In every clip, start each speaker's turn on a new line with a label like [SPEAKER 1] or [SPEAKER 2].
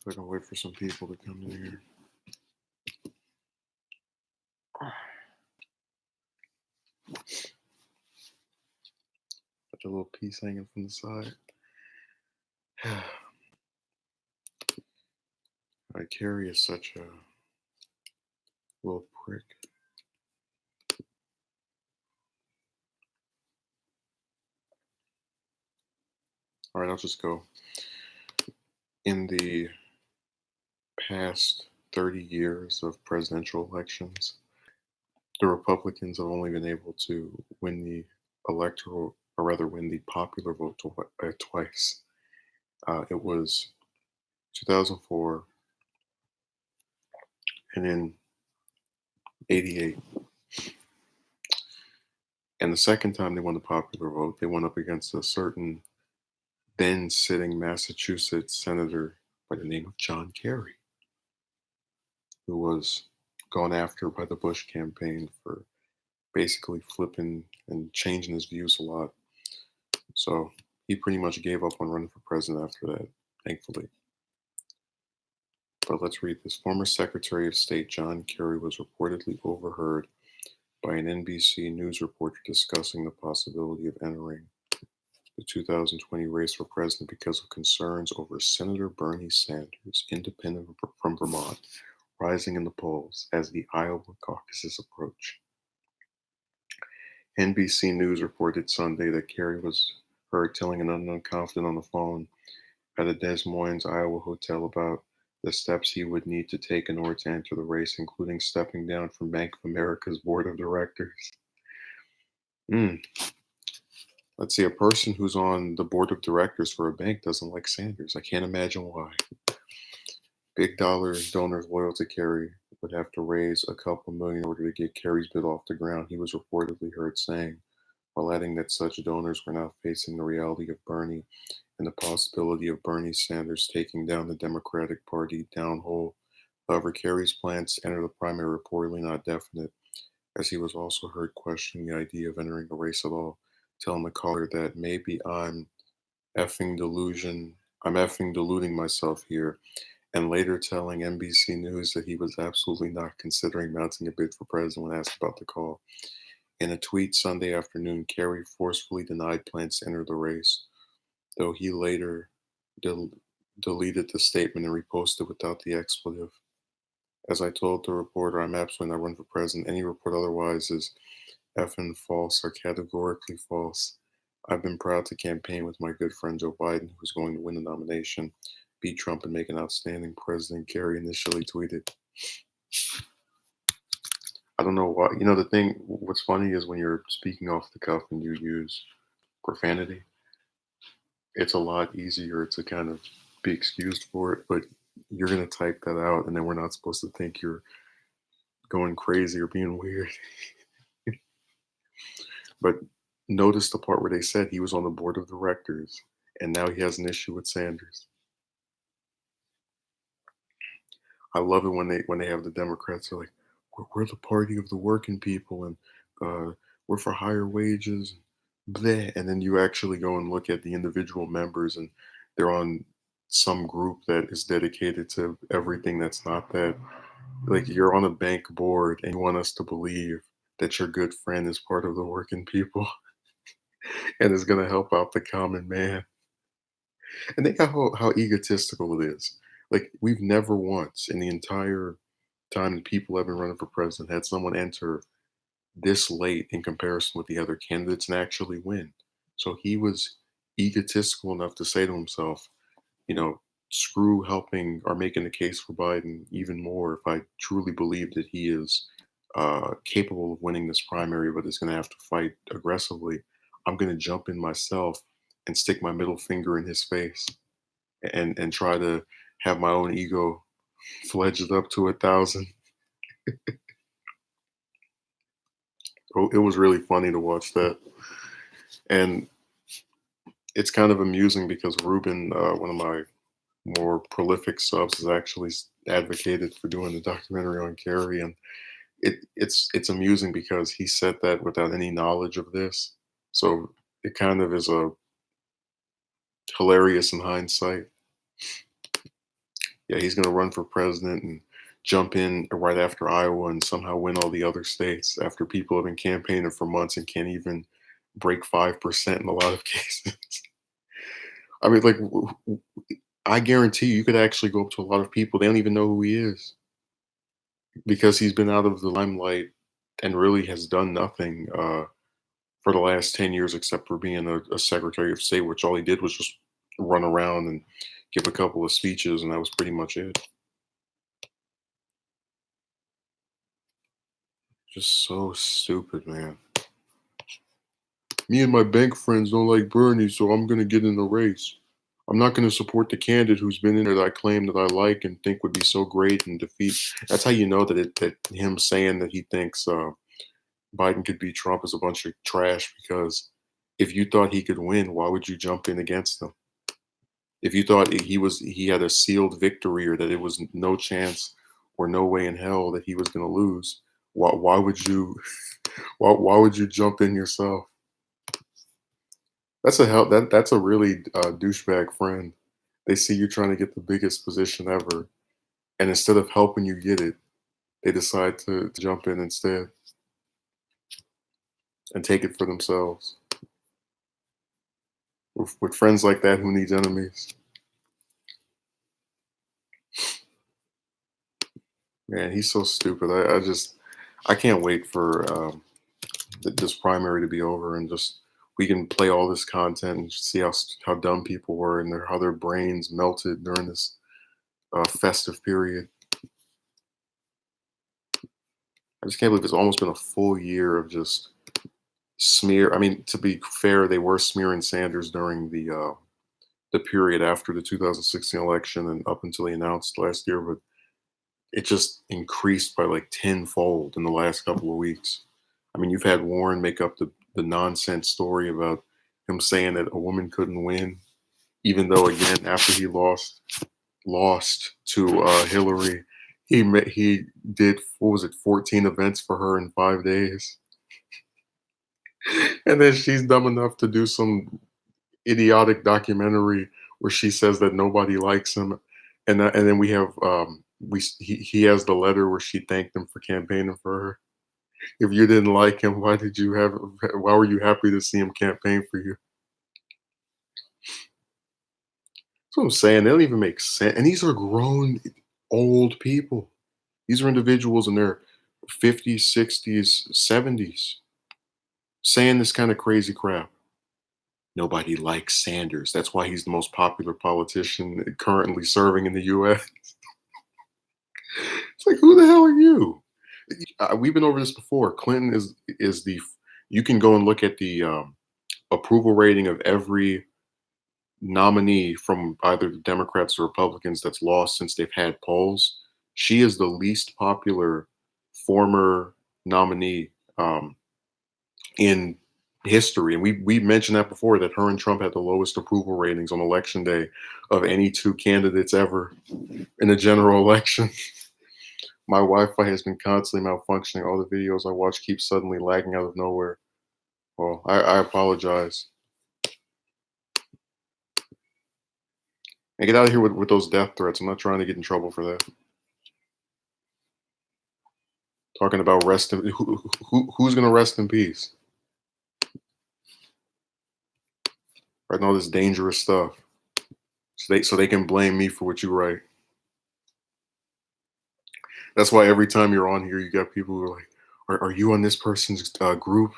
[SPEAKER 1] So I can wait for some people to come in here. Got a little piece hanging from the side. Kerry is such a little prick. All right, I'll just go. In the past 30 years of presidential elections, the Republicans have only been able to win the electoral, or rather, win the popular vote twice. It was 2004 and in 88. And the second time they won the popular vote, they went up against a certain then sitting Massachusetts senator by the name of John Kerry, who was gone after by the Bush campaign for basically flipping and changing his views a lot. So he pretty much gave up on running for president after that, thankfully. But let's read this. Former Secretary of State John Kerry was reportedly overheard by an NBC News reporter discussing the possibility of entering the 2020 race for president because of concerns over Senator Bernie Sanders, independent from Vermont, rising in the polls as the Iowa caucuses approach. NBC News reported Sunday that Kerry was heard telling an unknown confidant on the phone at a Des Moines, Iowa hotel about the steps he would need to take in order to enter the race, including stepping down from Bank of America's board of directors. Let's see, a person who's on the board of directors for a bank doesn't like Sanders. I can't imagine why. Big dollar donors loyal to Kerry would have to raise a couple million in order to get Kerry's bid off the ground, he was reportedly heard saying, while adding that such donors were now facing the reality of Bernie and the possibility of Bernie Sanders taking down the Democratic Party down hole. However, Kerry's plans to enter the primary were reportedly not definite, as he was also heard questioning the idea of entering the race at all, telling the caller that maybe I'm effing deluding myself here, and later telling NBC News that he was absolutely not considering mounting a bid for president when asked about the call. In a tweet Sunday afternoon, Kerry forcefully denied plans to enter the race, though he later deleted the statement and reposted without the expletive. As I told the reporter, I'm absolutely not running for president. Any report otherwise is effing false or categorically false. I've been proud to campaign with my good friend Joe Biden, who's going to win the nomination, beat Trump, and make an outstanding president, Kerry initially tweeted. I don't know why. What's funny is when you're speaking off the cuff and you use profanity, it's a lot easier to kind of be excused for it, but you're going to type that out, and then we're not supposed to think you're going crazy or being weird. But notice the part where they said he was on the board of directors, and now he has an issue with Sanders. I love it when they have the Democrats are like, we're the party of the working people, and we're for higher wages, bleh. And then you actually go and look at the individual members, and they're on some group that is dedicated to everything that's not that. Like, you're on a bank board, and you want us to believe that your good friend is part of the working people and is going to help out the common man. And think how egotistical it is. Like, we've never once in the entire time that people have been running for president had someone enter this late in comparison with the other candidates and actually win. So he was egotistical enough to say to himself, screw helping or making the case for Biden even more if I truly believe that he is capable of winning this primary, but is going to have to fight aggressively. I'm going to jump in myself and stick my middle finger in his face and try to have my own ego fledged up to 1,000. It was really funny to watch that. And it's kind of amusing because Ruben, one of my more prolific subs, has actually advocated for doing the documentary on Kerry. And it's amusing because he said that without any knowledge of this. So it kind of is a hilarious in hindsight. Yeah, he's gonna run for president and jump in right after Iowa and somehow win all the other states after people have been campaigning for months and can't even break 5% in a lot of cases. I mean, like, I guarantee you could actually go up to a lot of people. They don't even know who he is because he's been out of the limelight and really has done nothing for the last 10 years except for being a Secretary of State, which all he did was just run around and give a couple of speeches, and that was pretty much it. Just so stupid, man. Me and my bank friends don't like Bernie, so I'm gonna get in the race. I'm not gonna support the candidate who's been in there that I claim that I like and think would be so great and defeat. That's how you know that him saying that he thinks Biden could beat Trump is a bunch of trash. Because if you thought he could win, why would you jump in against him? If you thought he had a sealed victory or that it was no chance or no way in hell that he was gonna lose, why would you why would you jump in yourself? That's a really douchebag friend. They see you trying to get the biggest position ever, and instead of helping you get it, they decide to jump in instead and take it for themselves. With friends like that, who needs enemies? Man, he's so stupid. I can't wait for this primary to be over and just we can play all this content and see how dumb people were and how their brains melted during this festive period. I just can't believe it's almost been a full year of just smear. I mean, to be fair, they were smearing Sanders during the period after the 2016 election and up until he announced last year, but it just increased by like tenfold in the last couple of weeks. I mean, you've had Warren make up the nonsense story about him saying that a woman couldn't win, even though again after he lost to Hillary, he did what was it 14 events for her in 5 days, and then she's dumb enough to do some idiotic documentary where she says that nobody likes him, and then we have he has the letter where she thanked him for campaigning for her. If you didn't like him, why were you happy to see him campaign for you? That's what I'm saying. They don't even make sense. And these are grown, old people. These are individuals in their 50s, 60s, 70s saying this kind of crazy crap. Nobody likes Sanders. That's why he's the most popular politician currently serving in the US. It's like, who the hell are you? We've been over this before. Clinton is the. You can go and look at the approval rating of every nominee from either the Democrats or Republicans that's lost since they've had polls. She is the least popular former nominee in history. And we mentioned that before, that her and Trump had the lowest approval ratings on election day of any two candidates ever in a general election. My Wi-Fi has been constantly malfunctioning. All the videos I watch keep suddenly lagging out of nowhere. Well, I apologize. And get out of here with those death threats. I'm not trying to get in trouble for that. Talking about who's going to rest in peace? Writing all this dangerous stuff. So they can blame me for what you write. That's why every time you're on here, you got people who are like, are you on this person's group?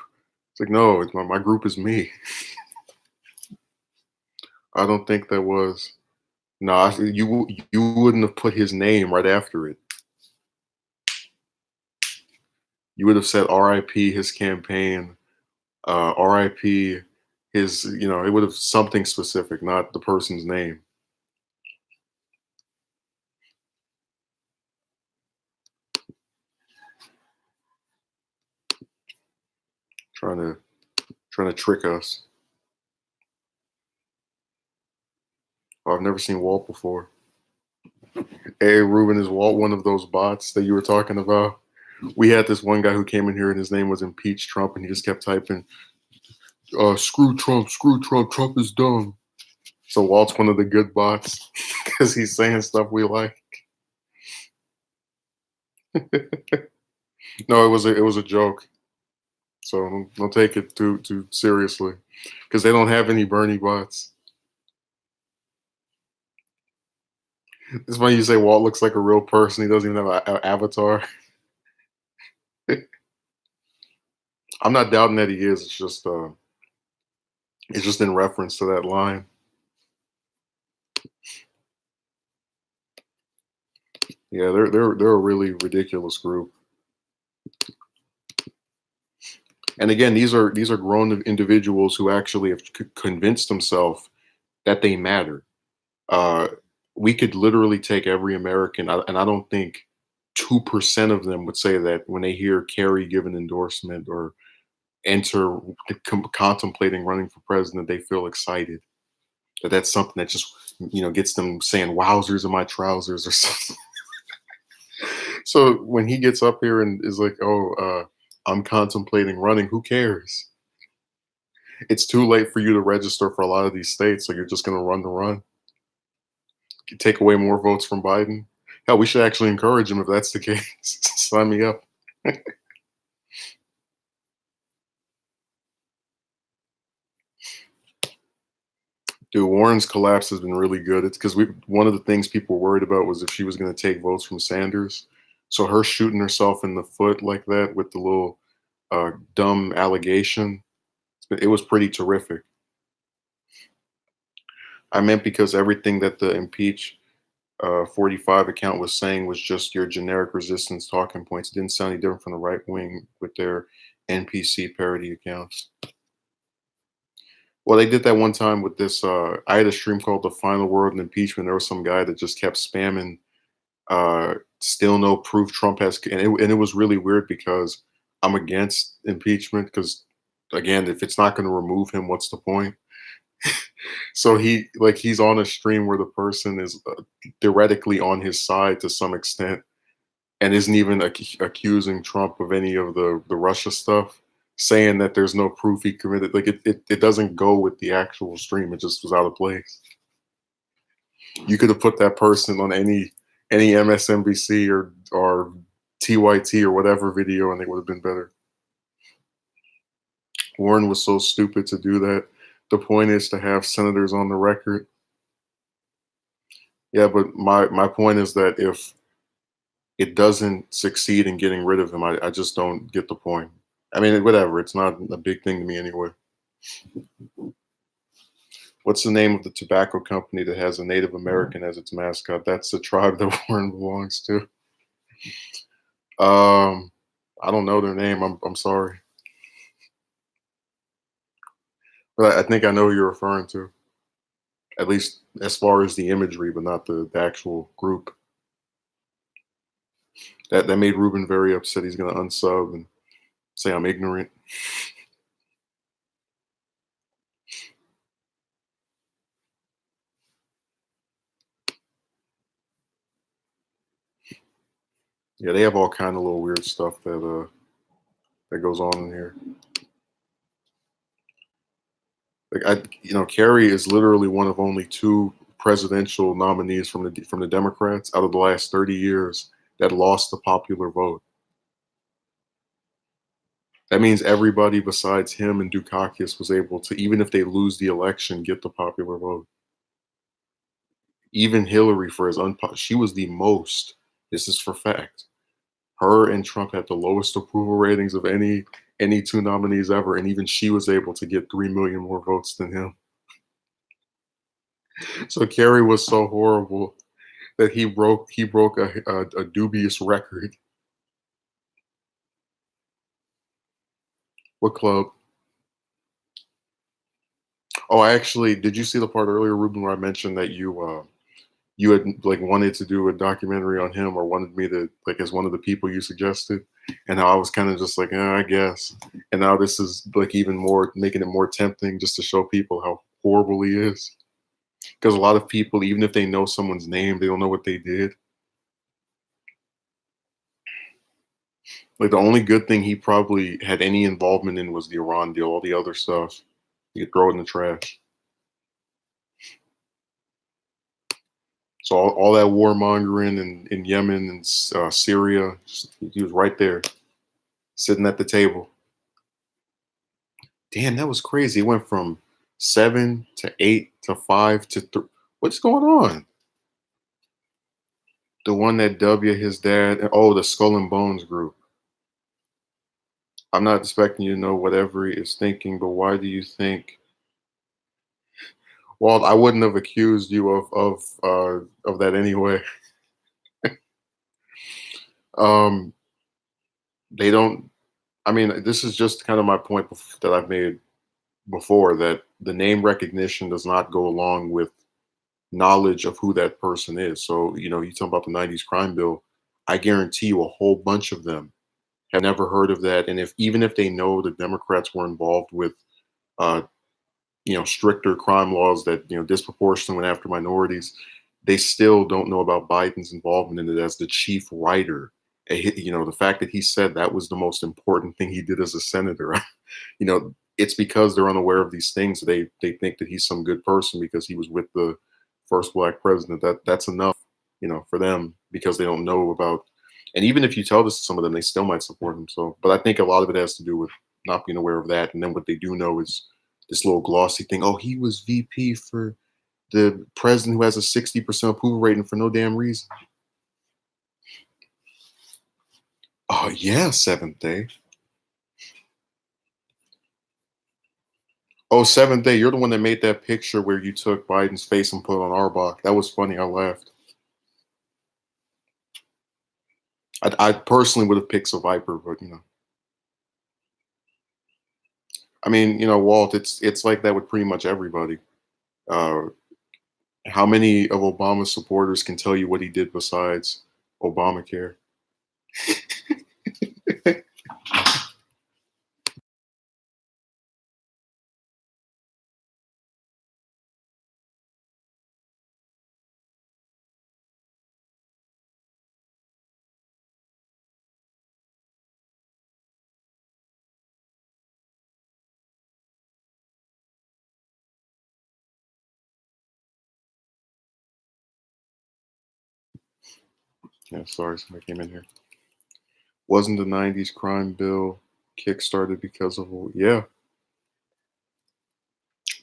[SPEAKER 1] It's like, no, my group is me. I don't think that was. No, you wouldn't have put his name right after it. You would have said R.I.P. his campaign, R.I.P. his. It would have something specific, not the person's name. Trying to trick us. Oh, I've never seen Walt before. Hey, Ruben, is Walt one of those bots that you were talking about? We had this one guy who came in here and his name was Impeach Trump, and he just kept typing, screw Trump, Trump is dumb. So Walt's one of the good bots because he's saying stuff we like. No, it was a joke. So don't take it too seriously because they don't have any Bernie bots. It's funny you say Walt looks like a real person. He doesn't even have an avatar. I'm not doubting that he is. It's just in reference to that line. Yeah, they're a really ridiculous group. And again, these are grown individuals who actually have convinced themselves that they matter. Uh, we could literally take every American, and I don't think 2% of them would say that when they hear Kerry give an endorsement or enter contemplating running for president, they feel excited. That's something that just gets them saying "wowzers in my trousers" or something. So when he gets up here and is like, "Oh, I'm contemplating running," who cares? It's too late for you to register for a lot of these states, so you're just going to run the run. You take away more votes from Biden. Hell, we should actually encourage him if that's the case. Sign me up. Dude, Warren's collapse has been really good. It's because we one of the things people were worried about was if she was going to take votes from Sanders. So her shooting herself in the foot like that with the little dumb allegation, it was pretty terrific. I meant because everything that the impeach 45 account was saying was just your generic resistance talking points. It didn't sound any different from the right wing with their NPC parody accounts. Well, they did that one time with this. I had a stream called "The Final Word in Impeachment." There was some guy that just kept spamming. Still no proof Trump has, and it was really weird because I'm against impeachment because, again, if it's not going to remove him, what's the point? So he's on a stream where the person is theoretically on his side to some extent, and isn't even accusing Trump of any of the Russia stuff, saying that there's no proof he committed. Like it doesn't go with the actual stream. It just was out of place. You could have put that person on any MSNBC or TYT or whatever video, and they would have been better. Warren was so stupid to do that. The point is to have senators on the record. Yeah, but my point is that if it doesn't succeed in getting rid of him, I just don't get the point. I mean, whatever. It's not a big thing to me anyway. What's the name of the tobacco company that has a Native American as its mascot? That's the tribe that Warren belongs to. Um, I don't know their name. I'm sorry, but I think I know who you're referring to. At least as far as the imagery, but not the actual group. That made Ruben very upset. He's gonna unsub and say I'm ignorant. Yeah, they have all kind of little weird stuff that goes on in here. Like Kerry is literally one of only two presidential nominees from the Democrats out of the last 30 years that lost the popular vote. That means everybody besides him and Dukakis was able to, even if they lose the election, get the popular vote. Even Hillary, for as she was the most. This is for fact. Her and Trump had the lowest approval ratings of any two nominees ever, and even she was able to get 3 million more votes than him. So Kerry was so horrible that he broke a dubious record. What club? Oh, I actually did. You see the part earlier, Ruben, where I mentioned that you had like wanted to do a documentary on him or wanted me to like as one of the people you suggested, and how I was kind of just like, I guess. And now this is like even more making it more tempting just to show people how horrible he is. Because a lot of people, even if they know someone's name, they don't know what they did. Like the only good thing he probably had any involvement in was the Iran deal. All the other stuff, you could throw it in the trash. So all that warmongering in Yemen and Syria, he was right there, sitting at the table. Damn, that was crazy. It went from 7 to 8 to 5 to 3. What's going on? The one that W his dad. Oh, the Skull and Bones group. I'm not expecting you to know what Every is thinking, but why do you think? Well, I wouldn't have accused you of that anyway. Um, they don't. I mean, this is just kind of my point that I've made before, that the name recognition does not go along with knowledge of who that person is. So, you talk about the 90s crime bill. I guarantee you a whole bunch of them have never heard of that. And even if they know the Democrats were involved with, uh, stricter crime laws that, disproportionately went after minorities, they still don't know about Biden's involvement in it as the chief writer. The fact that he said that was the most important thing he did as a senator, it's because they're unaware of these things. They think that he's some good person because he was with the first black president. That's enough, for them, because they don't know about. And even if you tell this to some of them, they still might support him. So, but I think a lot of it has to do with not being aware of that. And then what they do know is this little glossy thing. Oh, he was VP for the president who has a 60% approval rating for no damn reason. Oh yeah, Seventh Day. Oh, Seventh Day, you're the one that made that picture where you took Biden's face and put it on Arbach. That was funny. I laughed. I personally would have picked Viper, but I mean, Walt, it's like that with pretty much everybody. Uh, how many of Obama's supporters can tell you what he did besides Obamacare? Yeah, sorry, somebody came in here. Wasn't the 90s crime bill kickstarted because of, yeah,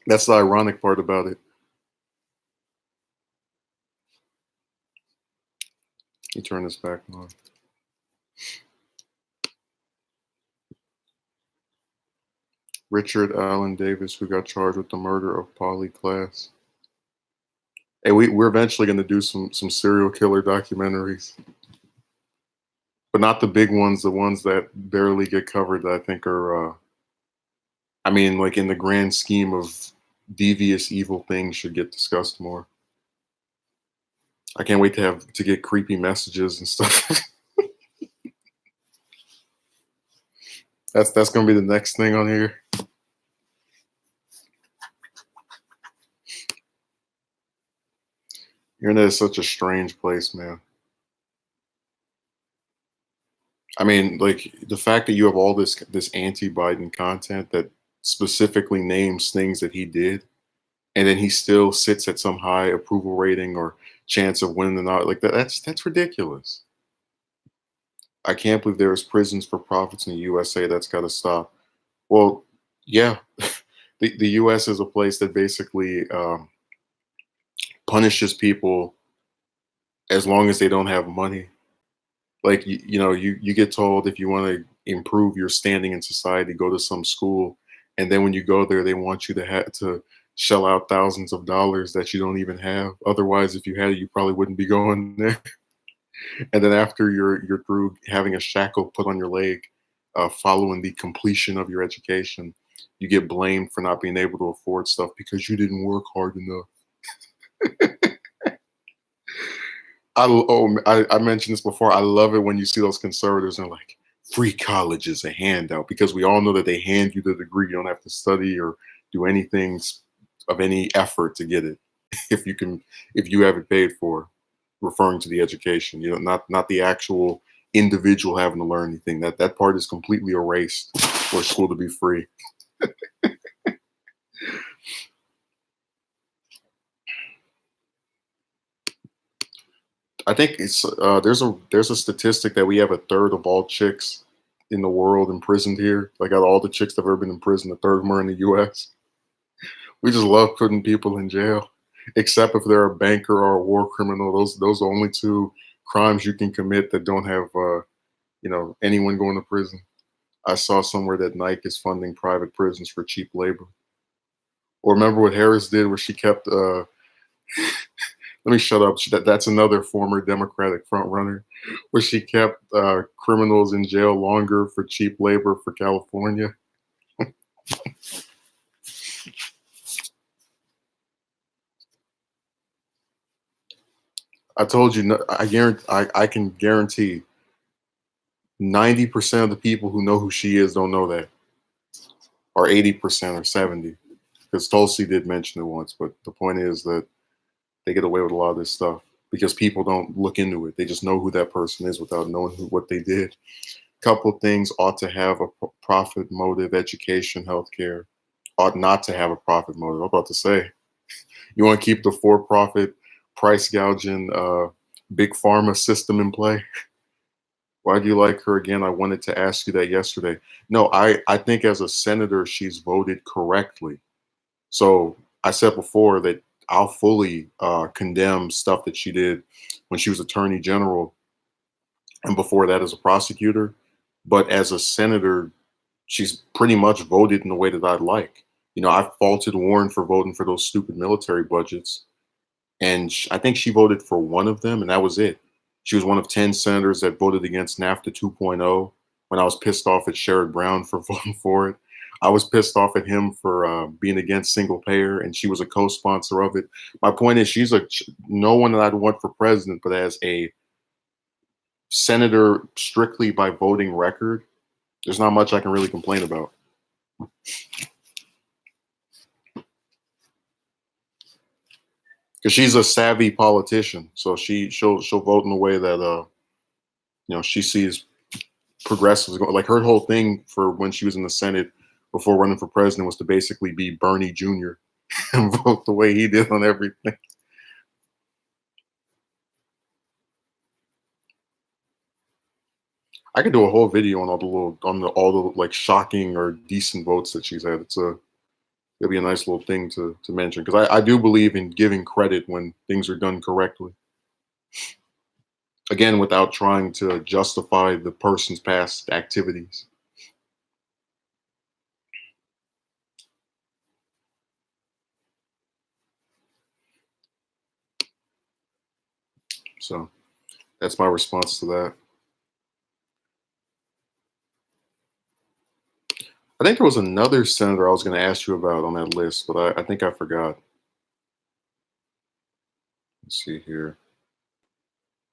[SPEAKER 1] that's the ironic part about it. You turn this back on. Richard Allen Davis, who got charged with the murder of Polly Klaas. Hey, we're eventually going to do some serial killer documentaries, but not the big ones, the ones that barely get covered, that I think are, I mean, like in the grand scheme of devious, evil things, should get discussed more. I can't wait to get creepy messages and stuff. That's gonna be the next thing on here. Internet is such a strange place, man. I mean, like the fact that you have all this anti-Biden content that specifically names things that he did, and then he still sits at some high approval rating or chance of winning the not like that. That's ridiculous. I can't believe there is prisons for profits in the USA. That's got to stop. Well, yeah, the U.S. is a place that basically punishes people as long as they don't have money. Like you get told if you want to improve your standing in society, go to some school, and then when you go there, they want you to have to shell out thousands of dollars that you don't even have. Otherwise, if you had it, you probably wouldn't be going there. And then after you're through having a shackle put on your leg, following the completion of your education, you get blamed for not being able to afford stuff because you didn't work hard enough. I mentioned this before. I love it when you see those conservatives and like, free college is a handout, because we all know that they hand you the degree. You don't have to study or do anything of any effort to get it. If you have it paid for, referring to the education, not the actual individual having to learn anything. That part is completely erased for school to be free. I think there's a statistic that we have a third of all chicks in the world imprisoned here. Like out of all the chicks that have ever been imprisoned, a third of them are in the U.S. We just love putting people in jail, except if they're a banker or a war criminal. Those are the only two crimes you can commit that don't have anyone going to prison. I saw somewhere that Nike is funding private prisons for cheap labor. Or remember what Harris did, where she kept. Let me shut up. That's another former Democratic front runner, where she kept criminals in jail longer for cheap labor for California. I told you, I guarantee, I can guarantee 90% of the people who know who she is don't know that, or 80% or 70. Because Tulsi did mention it once, but the point is that they get away with a lot of this stuff because people don't look into it. They just know who that person is without knowing what they did. Couple things ought to have a profit motive: education, healthcare. Ought not to have a profit motive. I'm about to say, you want to keep the for-profit, price gouging, big pharma system in play. Why do you like her again? I wanted to ask you that yesterday. No, I think as a senator, she's voted correctly. So I said before that I'll fully condemn stuff that she did when she was attorney general and before that as a prosecutor. But as a senator, she's pretty much voted in the way that I'd like. I faulted Warren for voting for those stupid military budgets, and I think she voted for one of them, and that was it. She was one of 10 senators that voted against NAFTA 2.0 when I was pissed off at Sherrod Brown for voting for it. I was pissed off at him for being against single payer, and she was a co-sponsor of it. My point is, she's no one that I'd want for president, but as a senator strictly by voting record, there's not much I can really complain about. Because she's a savvy politician, so she'll vote in a way that she sees progressives going. Like her whole thing for when she was in the Senate before running for president was to basically be Bernie Jr. and vote the way he did on everything. I could do a whole video on all the like shocking or decent votes that she's had. It'll be a nice little thing to mention because I do believe in giving credit when things are done correctly. Again, without trying to justify the person's past activities. So that's my response to that. I think there was another senator I was going to ask you about on that list, but I think I forgot. Let's see here.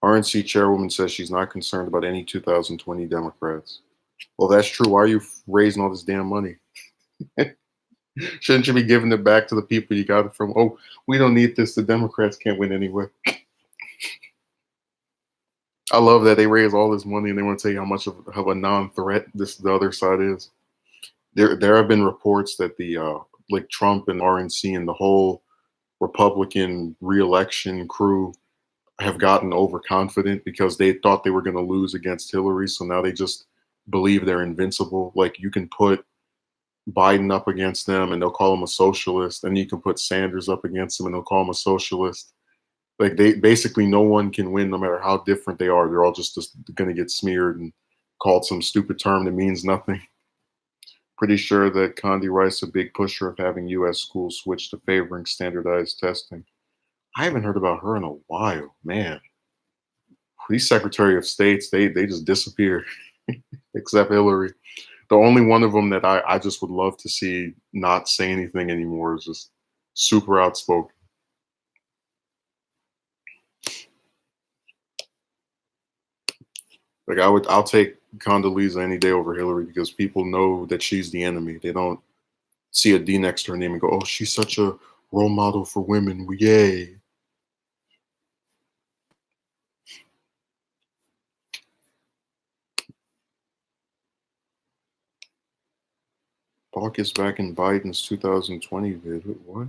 [SPEAKER 1] RNC chairwoman says she's not concerned about any 2020 Democrats. Well, that's true. Why are you raising all this damn money? Shouldn't you be giving it back to the people you got it from? Oh, we don't need this. The Democrats can't win anyway. I love that they raise all this money and they want to tell you how much of a non-threat the other side is. There have been reports that the like Trump and RNC and the whole Republican reelection crew have gotten overconfident because they thought they were going to lose against Hillary. So now they just believe they're invincible. Like you can put Biden up against them and they'll call him a socialist, and you can put Sanders up against him and they'll call him a socialist. Like they basically no one can win no matter how different they are. They're all just going to get smeared and called some stupid term that means nothing. Pretty sure that Condi Rice a big pusher of having U.S. schools switch to favoring standardized testing. I haven't heard about her in a while, man. These Secretary of States, they just disappear, except Hillary. The only one of them that I just would love to see not say anything anymore is just super outspoken. Like I'll take Condoleezza any day over Hillary because people know that she's the enemy. They don't see a D next to her name and go, "Oh, she's such a role model for women. Yay!" Balk is back in Biden's 2020 vid. What?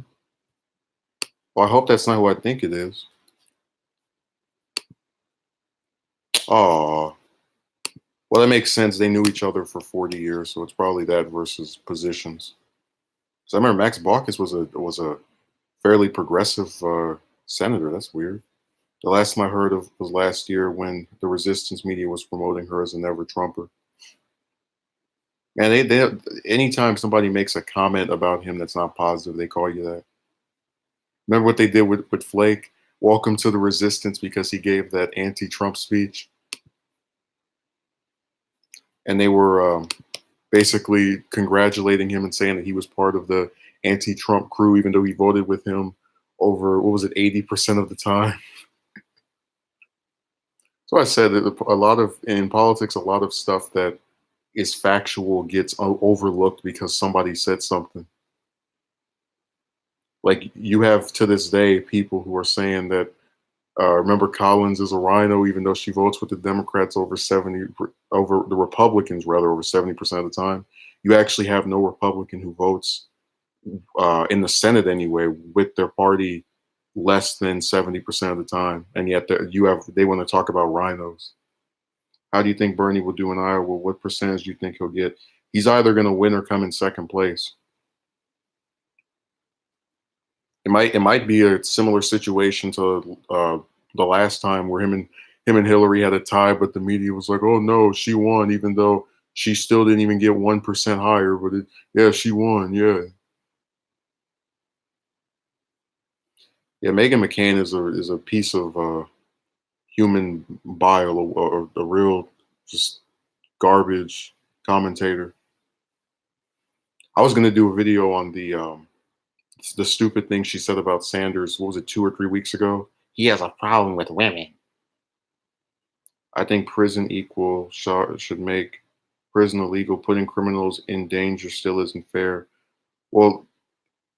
[SPEAKER 1] Well, I hope that's not who I think it is. Oh, well, that makes sense. They knew each other for 40 years, so it's probably that versus positions. So I remember Max Baucus was a fairly progressive senator. That's weird. The last time I heard of was last year when the resistance media was promoting her as a never Trumper. And they anytime somebody makes a comment about him that's not positive, they call you that. Remember what they did with Flake? Welcome to the resistance because he gave that anti-Trump speech, and they were basically congratulating him and saying that he was part of the anti-Trump crew, even though he voted with him over what was it, 80% of the time. So I said that a lot of in politics, a lot of stuff that is factual gets overlooked because somebody said something. Like you have to this day people who are saying that remember Collins is a rhino, even though she votes with the Democrats over the Republicans rather over 70% of the time. You actually have no Republican who votes in the Senate anyway with their party less than 70% of the time, and yet they want to talk about rhinos. How do you think Bernie will do in Iowa? What percentage do you think he'll get? He's either going to win or come in second place. It might be a similar situation to the last time where him and Hillary had a tie, but the media was like, "Oh no, she won," even though she still didn't even get 1% higher. But yeah, she won. Yeah, yeah. Megan McCain is a piece of human bile, or a real just garbage commentator. I was gonna do a video on the stupid thing she said about Sanders. What was it, 2 or 3 weeks ago? He has a problem with women. I think prison equal should make prison illegal. Putting criminals in danger still isn't fair. Well,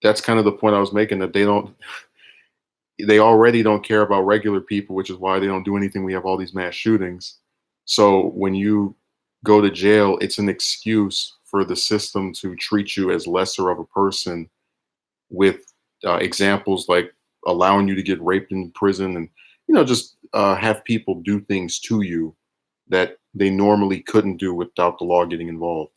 [SPEAKER 1] that's kind of the point I was making, that they already don't care about regular people, which is why they don't do anything. We have all these mass shootings. So when you go to jail, it's an excuse for the system to treat you as lesser of a person with examples like allowing you to get raped in prison, and just have people do things to you that they normally couldn't do without the law getting involved.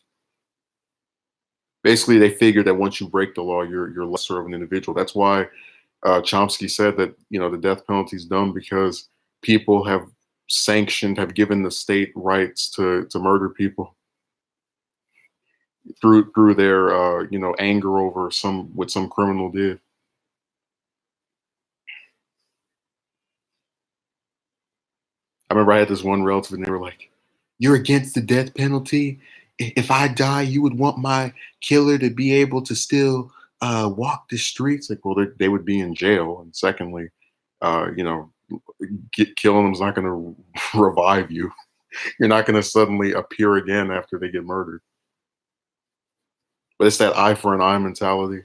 [SPEAKER 1] Basically, they figure that once you break the law, you're lesser of an individual. That's why Chomsky said that the death penalty is dumb, because people have given the state rights to murder people through their anger over what some criminal did. I remember I had this one relative, and they were like, "You're against the death penalty? If I die, you would want my killer to be able to still walk the streets?" Like, well, they would be in jail. And secondly, uh, you know, killing them is not going to revive you. You're not going to suddenly appear again after they get murdered. But it's that eye for an eye mentality.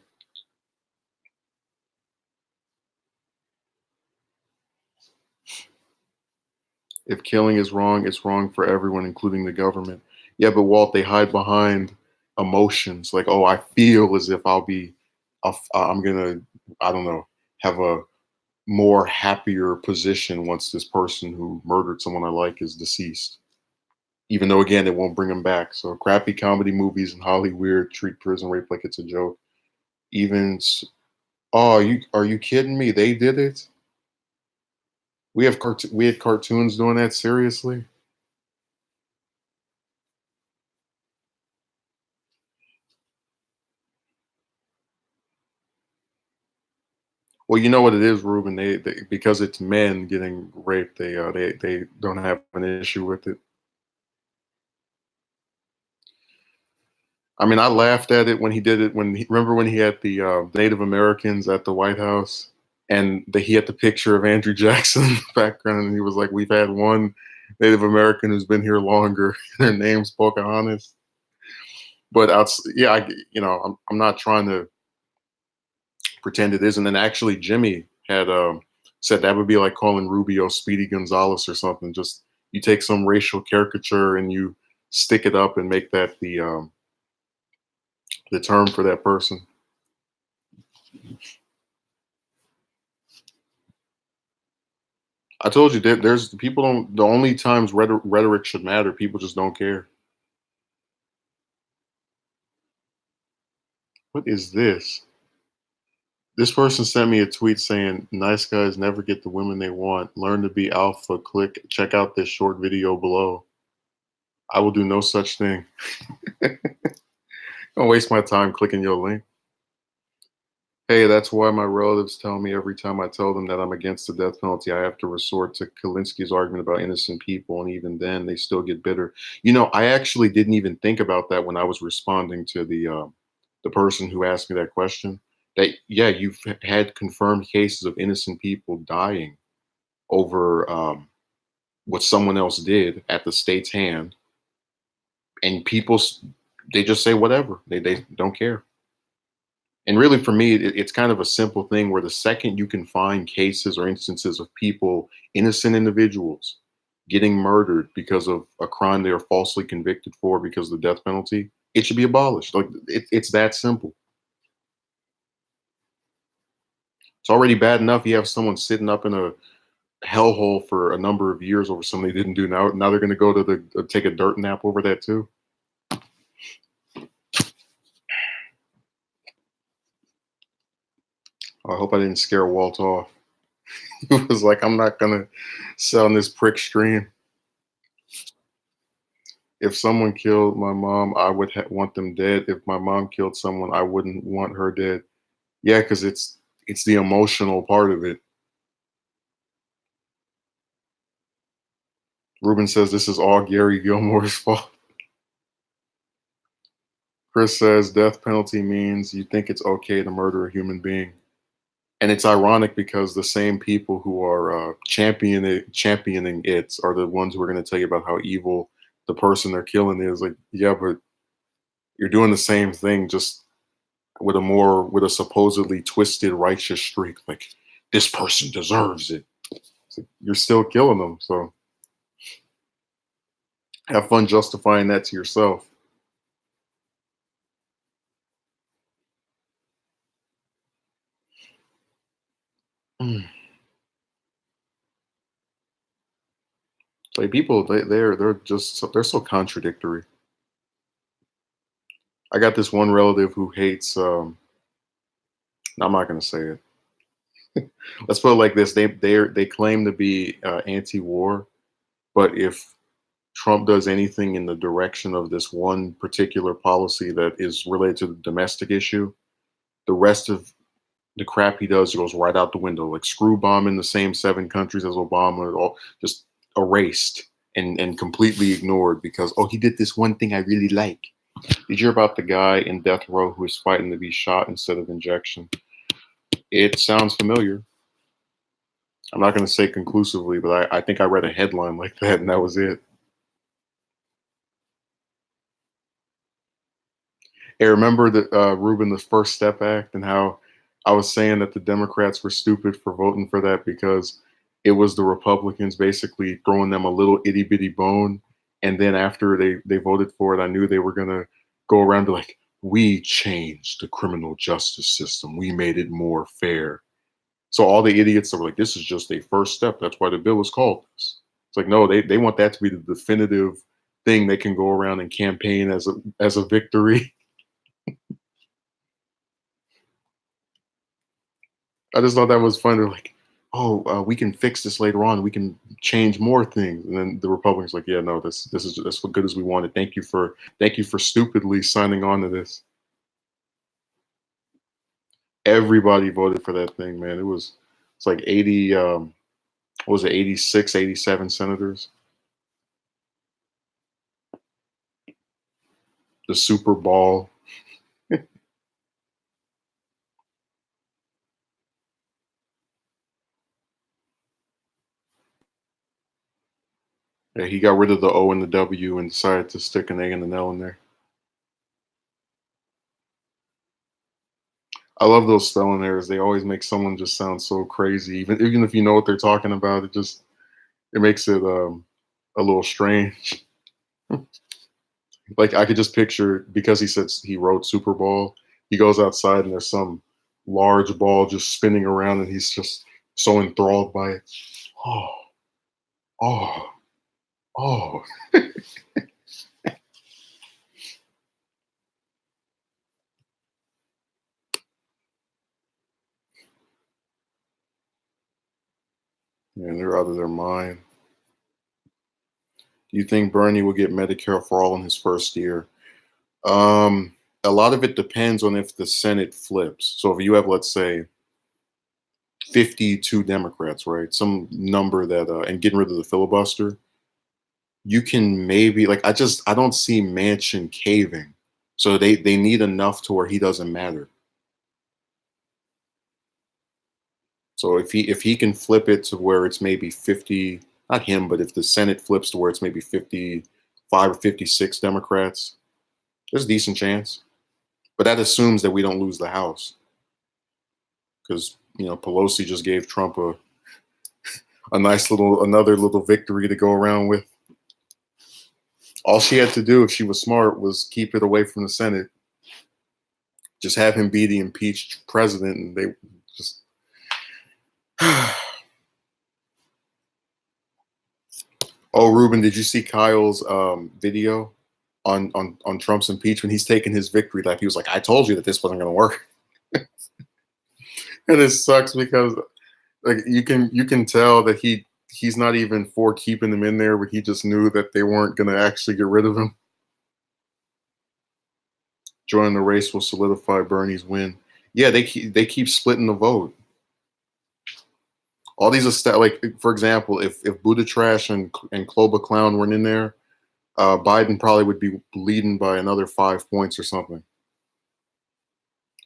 [SPEAKER 1] If killing is wrong, it's wrong for everyone, including the government. Yeah, but Walt, they hide behind emotions. Like, oh, I feel as if I'm gonna, I don't know, have a more happier position once this person who murdered someone I like is deceased. Even though, again, it won't bring them back. So crappy comedy movies and Hollywood treat prison rape like it's a joke. Even, oh, are you kidding me? They did it. We had cartoons doing that, seriously. Well, you know what it is, Ruben. They because it's men getting raped, they don't have an issue with it. I mean, I laughed at it when he did it. Remember when he had the Native Americans at the White House, and he had the picture of Andrew Jackson in the background, and he was like, "We've had one Native American who's been here longer. Their name's Pocahontas." But yeah, I'm not trying to pretend it isn't. And actually, Jimmy had said that would be like calling Rubio Speedy Gonzalez or something. Just you take some racial caricature and you stick it up and make that the term for that person. I told you that there's people don't. The only times rhetoric should matter, people just don't care. What is this? This person sent me a tweet saying, "Nice guys never get the women they want. Learn to be alpha. Click. Check out this short video below. I will do no such thing. Don't waste my time clicking your link." Hey, that's why my relatives tell me every time I tell them that I'm against the death penalty, I have to resort to Kalinski's argument about innocent people, and even then, they still get bitter. I actually didn't even think about that when I was responding to the person who asked me that question. That yeah, you've had confirmed cases of innocent people dying over what someone else did at the state's hand, and they just say whatever. They don't care. And really, for me, it's kind of a simple thing where the second you can find cases or instances of people, innocent individuals, getting murdered because of a crime they are falsely convicted for because of the death penalty, it should be abolished. Like it's that simple. It's already bad enough you have someone sitting up in a hellhole for a number of years over something they didn't do. Now they're going to go to the take a dirt nap over that too. I hope I didn't scare Walt off. He was like, "I'm not gonna sell on this prick stream. If someone killed my mom, I would want them dead. If my mom killed someone, I wouldn't want her dead." Yeah, because it's the emotional part of it. Ruben says this is all Gary Gilmore's fault. Chris says death penalty means you think it's okay to murder a human being, and it's ironic because the same people who are championing it are the ones who are going to tell you about how evil the person they're killing is. Like, yeah, but you're doing the same thing, just with a supposedly twisted righteous streak. Like this person deserves it. It's like, you're still killing them, so have fun justifying that to yourself. Mm. Like people, they're just they're so contradictory. I got this one relative who hates. No, I'm not going to say it. Let's put it like this: they claim to be anti-war, but if Trump does anything in the direction of this one particular policy that is related to the domestic issue, the rest of the crap he does goes right out the window. Like screw bombing the same 7 countries as Obama, all just erased and completely ignored because he did this one thing I really like. Did you hear about the guy in death row who is fighting to be shot instead of injection? It sounds familiar. I'm not going to say conclusively, but I think I read a headline like that, and that was it. Hey, remember Ruben, the First Step Act, and how I was saying that the Democrats were stupid for voting for that because it was the Republicans basically throwing them a little itty bitty bone, and then after they voted for it, I knew they were gonna go around to like, we changed the criminal justice system, we made it more fair. So all the idiots that were like, this is just a first step. That's why the bill is called this. It's like, no, they want that to be the definitive thing they can go around and campaign as a victory. I just thought that was fun. They're like, "Oh, we can fix this later on. We can change more things." And then the Republicans like, "Yeah, no, this is as good as we wanted. Thank you for stupidly signing on to this." Everybody voted for that thing, man. It's like 80. What was it, 86, 87 senators? The Super Ball. Yeah, he got rid of the O and the W and decided to stick an A and an L in there. I love those spelling errors. They always make someone just sound so crazy. Even if you know what they're talking about, it makes it a little strange. Like I could just picture because he said he wrote Super Bowl, he goes outside and there's some large ball just spinning around and he's just so enthralled by it. Oh. Oh, oh, man, they're out of their mind. Do you think Bernie will get Medicare for all in his first year? Um, a lot of it depends on if the Senate flips. So if you have, let's say, 52 Democrats, right? Some number that, and getting rid of the filibuster, you can maybe like I don't see Manchin caving. So they need enough to where he doesn't matter. So if he can flip it to where it's maybe 50, not him, but if the Senate flips to where it's maybe 55 or 56 Democrats, there's a decent chance. But that assumes that we don't lose the House because Pelosi just gave Trump a nice little another little victory to go around with. All she had to do if she was smart was keep it away from the Senate. Just have him be the impeached president and they just Oh, Ruben, did you see Kyle's video on Trump's impeachment? He's taking his victory lap. He was like, "I told you that this wasn't going to work," and it sucks because like you can tell that he's not even for keeping them in there, but he just knew that they weren't going to actually get rid of him. Joining the race will solidify Bernie's win. Yeah, they keep splitting the vote. All these are like, for example, if Buddha Trash and Kloba Clown weren't in there, Biden probably would be leading by another 5 points or something.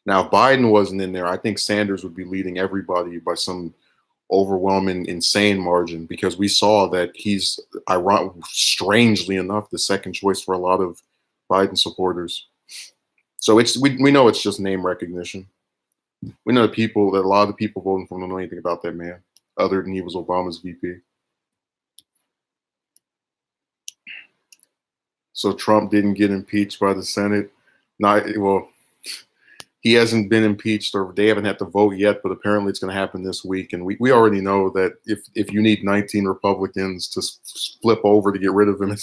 [SPEAKER 1] Now, if Biden wasn't in there, I think Sanders would be leading everybody by some overwhelming, insane margin because we saw that he's, strangely enough, the second choice for a lot of Biden supporters. So we know it's just name recognition. We know that a lot of people voting for him don't know anything about that man, other than he was Obama's VP. So Trump didn't get impeached by the Senate. Not well. He hasn't been impeached, or they haven't had to vote yet. But apparently, it's going to happen this week. And we already know that if you need 19 Republicans to flip over to get rid of him,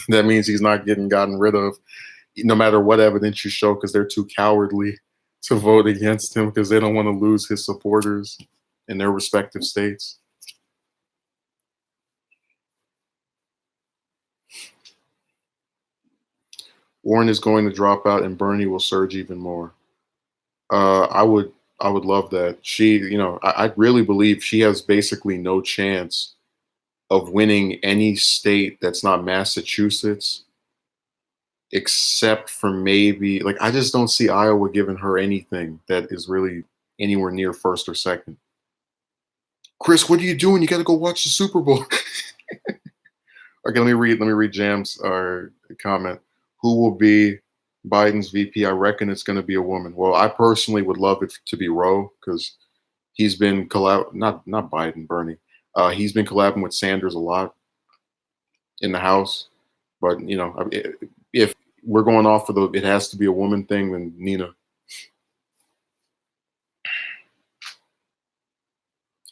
[SPEAKER 1] that means he's not getting gotten rid of, no matter what evidence you show, because they're too cowardly to vote against him because they don't want to lose his supporters in their respective states. Warren is going to drop out, and Bernie will surge even more. I would love that. I really believe she has basically no chance of winning any state that's not Massachusetts, except for maybe like I just don't see Iowa giving her anything that is really anywhere near first or second. Chris, what are you doing? You got to go watch the Super Bowl. Okay, let me read Jam's comment. Who will be Biden's VP? I reckon it's going to be a woman. Well, I personally would love it to be Roe because he's been not Biden, Bernie. He's been collabing with Sanders a lot in the House. But if we're going off for it has to be a woman thing, then Nina.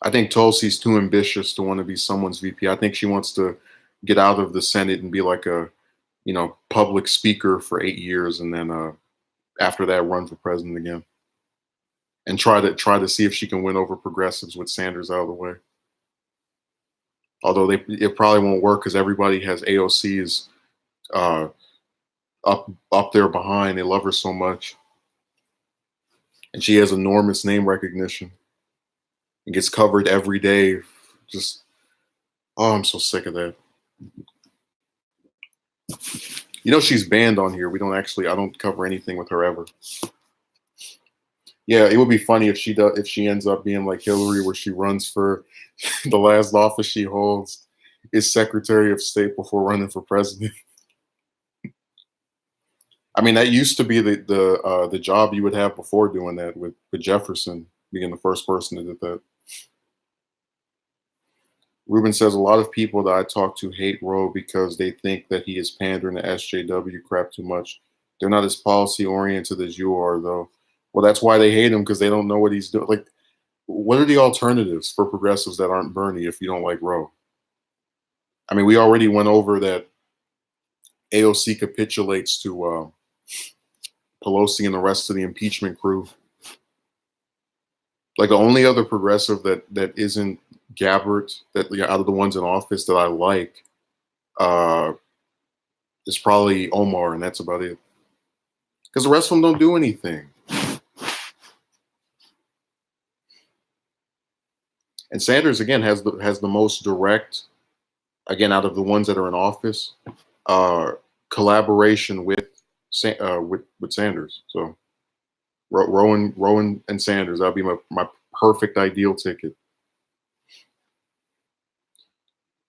[SPEAKER 1] I think Tulsi's too ambitious to want to be someone's VP. I think she wants to get out of the Senate and be like a public speaker for 8 years, and then after that, run for president again, and try to see if she can win over progressives with Sanders out of the way. Although it probably won't work because everybody has AOC's uh, up there behind. They love her so much, and she has enormous name recognition and gets covered every day. Just I'm so sick of that. She's banned on here. I don't cover anything with her ever. Yeah, it would be funny if she ends up being like Hillary, where she runs for the last office she holds is Secretary of State before running for president. I mean, that used to be the job you would have before doing that with Jefferson being the first person that did that. Ruben says a lot of people that I talk to hate Roe because they think that he is pandering to SJW crap too much. They're not as policy oriented as you are, though. Well, that's why they hate him because they don't know what he's doing. Like, what are the alternatives for progressives that aren't Bernie if you don't like Roe? I mean, we already went over that AOC capitulates to Pelosi and the rest of the impeachment crew. Like the only other progressive that isn't Gabbard, that out of the ones in office that I like, uh, is probably Omar, and that's about it. Because the rest of them don't do anything. And Sanders again has the most direct, again, out of the ones that are in office, uh, collaboration with Sanders. So Rowan and Sanders, that'd be my perfect ideal ticket.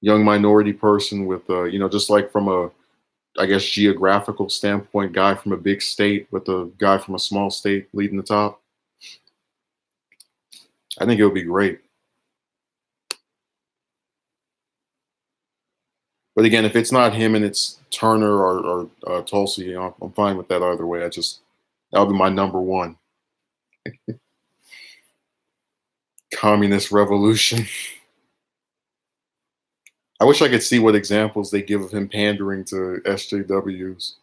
[SPEAKER 1] Young minority person with just like from a, I guess, geographical standpoint, guy from a big state with a guy from a small state leading the top. I think it would be great. But again, if it's not him and it's Turner or Tulsi, I'm fine with that either way. That would be my number one. Communist revolution. I wish I could see what examples they give of him pandering to SJWs.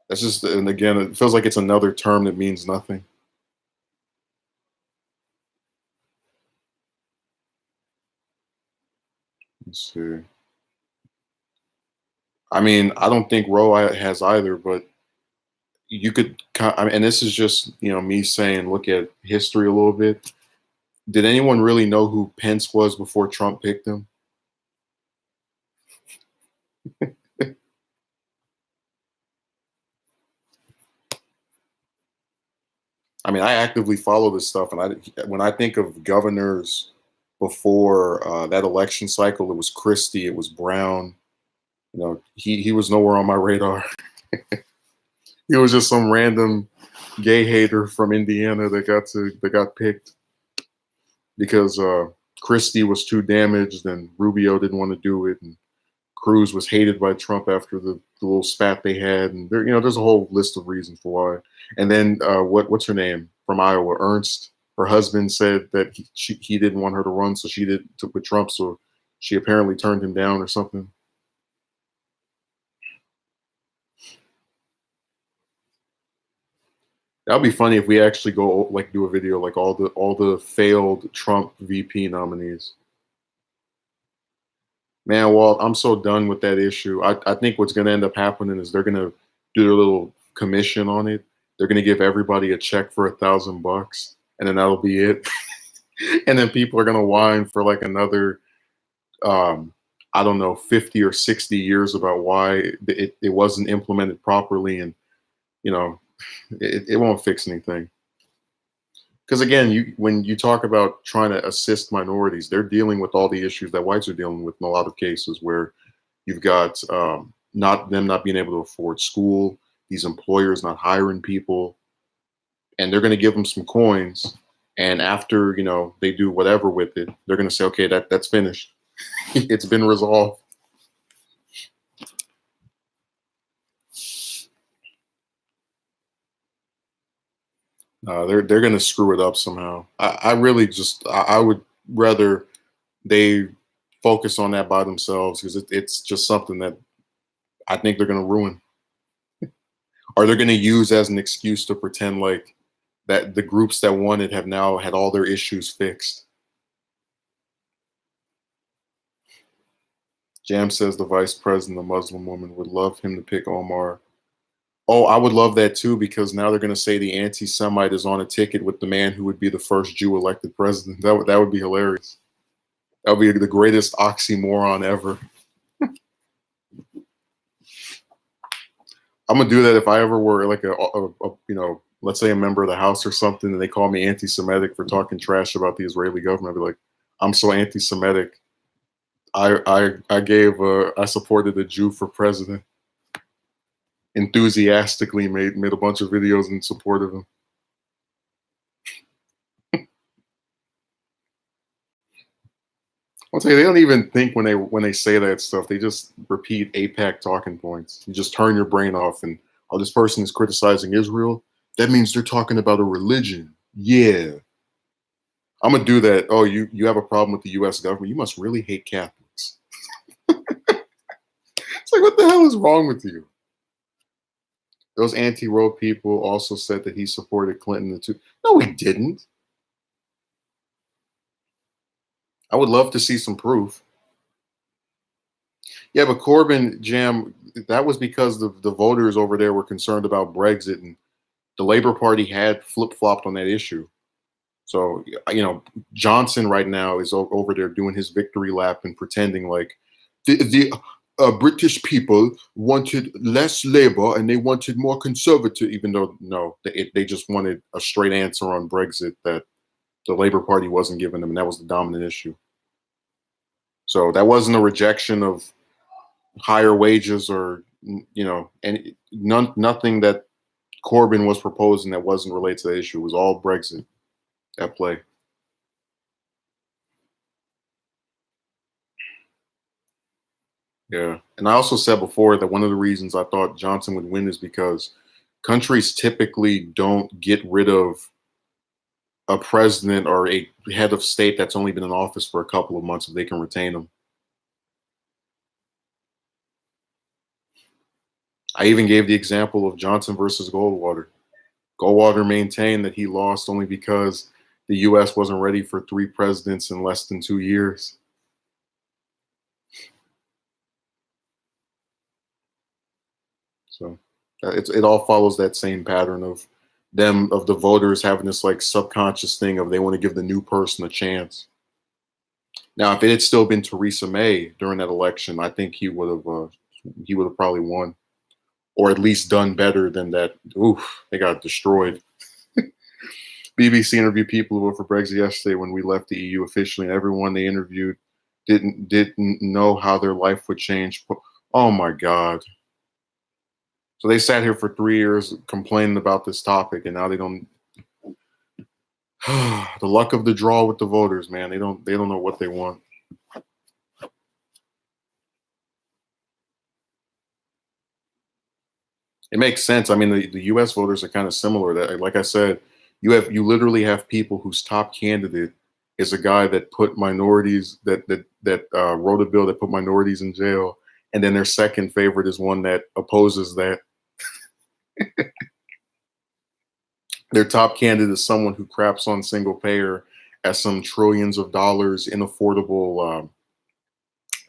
[SPEAKER 1] That's just, and again, it feels like it's another term that means nothing. Let's see. I mean, I don't think Roe has either, but you could, I mean, and this is just, me saying, look at history a little bit. Did anyone really know who Pence was before Trump picked him? I mean, I actively follow this stuff, and when I think of governors before that election cycle, it was Christie, it was Brown. He was nowhere on my radar. He was just some random gay hater from Indiana that got picked because Christie was too damaged, and Rubio didn't want to do it, and Cruz was hated by Trump after the little spat they had, and there's a whole list of reasons for why. And then what's her name from Iowa, Ernst? Her husband said that he didn't want her to run, so she did with Trump. So she apparently turned him down or something. That would be funny if we actually go like do a video like all the failed Trump VP nominees. Man, Walt, I'm so done with that issue. I think what's going to end up happening is they're going to do their little commission on it. They're going to give everybody a check for $1,000, and then that'll be it. And then people are going to whine for like another, I don't know, 50 or 60 years about why it wasn't implemented properly, and it won't fix anything. Because again, when you talk about trying to assist minorities, they're dealing with all the issues that whites are dealing with in a lot of cases, where you've got not being able to afford school, these employers not hiring people, and they're going to give them some coins, and after they do whatever with it, they're going to say, okay, that's finished. It's been resolved. They're going to screw it up somehow. I really I would rather they focus on that by themselves, because it's just something that I think they're going to ruin, or they're going to use as an excuse to pretend like that the groups that won it have now had all their issues fixed. Jam says the vice president, a Muslim woman, would love him to pick Omar. Oh, I would love that too, because now they're going to say the anti-Semite is on a ticket with the man who would be the first Jew elected president. That would be hilarious. That would be the greatest oxymoron ever. I'm gonna do that if I ever were like a let's say a member of the House or something, and they call me anti-Semitic for talking trash about the Israeli government. I'd be like, I'm so anti-Semitic. I supported a Jew for president. Enthusiastically made a bunch of videos in support of him. I'll tell you, they don't even think when they say that stuff. They just repeat APAC talking points. You just turn your brain off, and this person is criticizing Israel. That means they're talking about a religion. Yeah. I'm gonna do that. Oh, you have a problem with the U.S. government? You must really hate Catholics. It's like, what the hell is wrong with you? Those anti-Roe people also said that he supported Clinton too. No, he didn't. I would love to see some proof. Yeah, but Corbyn Jam, that was because the voters over there were concerned about Brexit, and the Labour Party had flip flopped on that issue. So Johnson right now is over there doing his victory lap and pretending like the British people wanted less Labour and they wanted more conservative, even though no, they just wanted a straight answer on Brexit that the Labour Party wasn't giving them, and that was the dominant issue. So that wasn't a rejection of higher wages or and nothing that Corbyn was proposing that wasn't related to the issue. It was all Brexit at play. Yeah. And I also said before that one of the reasons I thought Johnson would win is because countries typically don't get rid of a president or a head of state that's only been in office for a couple of months if they can retain them. I even gave the example of Johnson versus Goldwater. Goldwater maintained that he lost only because the U.S. wasn't ready for 3 presidents in less than 2 years. So it all follows that same pattern of the voters having this like subconscious thing of they want to give the new person a chance. Now, if it had still been Theresa May during that election, I think he would have probably won, or at least done better than that. Oof, they got destroyed. BBC interviewed people who were for Brexit yesterday when we left the EU officially, and everyone they interviewed didn't know how their life would change. Oh my God. So they sat here for 3 years complaining about this topic, and now they don't. The luck of the draw with the voters, man. They don't know what they want. It makes sense. I mean, the U.S. voters are kind of similar. That, like I said, you literally have people whose top candidate is a guy that put minorities that wrote a bill that put minorities in jail, and then their second favorite is one that opposes that. Their top candidate is someone who craps on single payer as some trillions of dollars inaffordable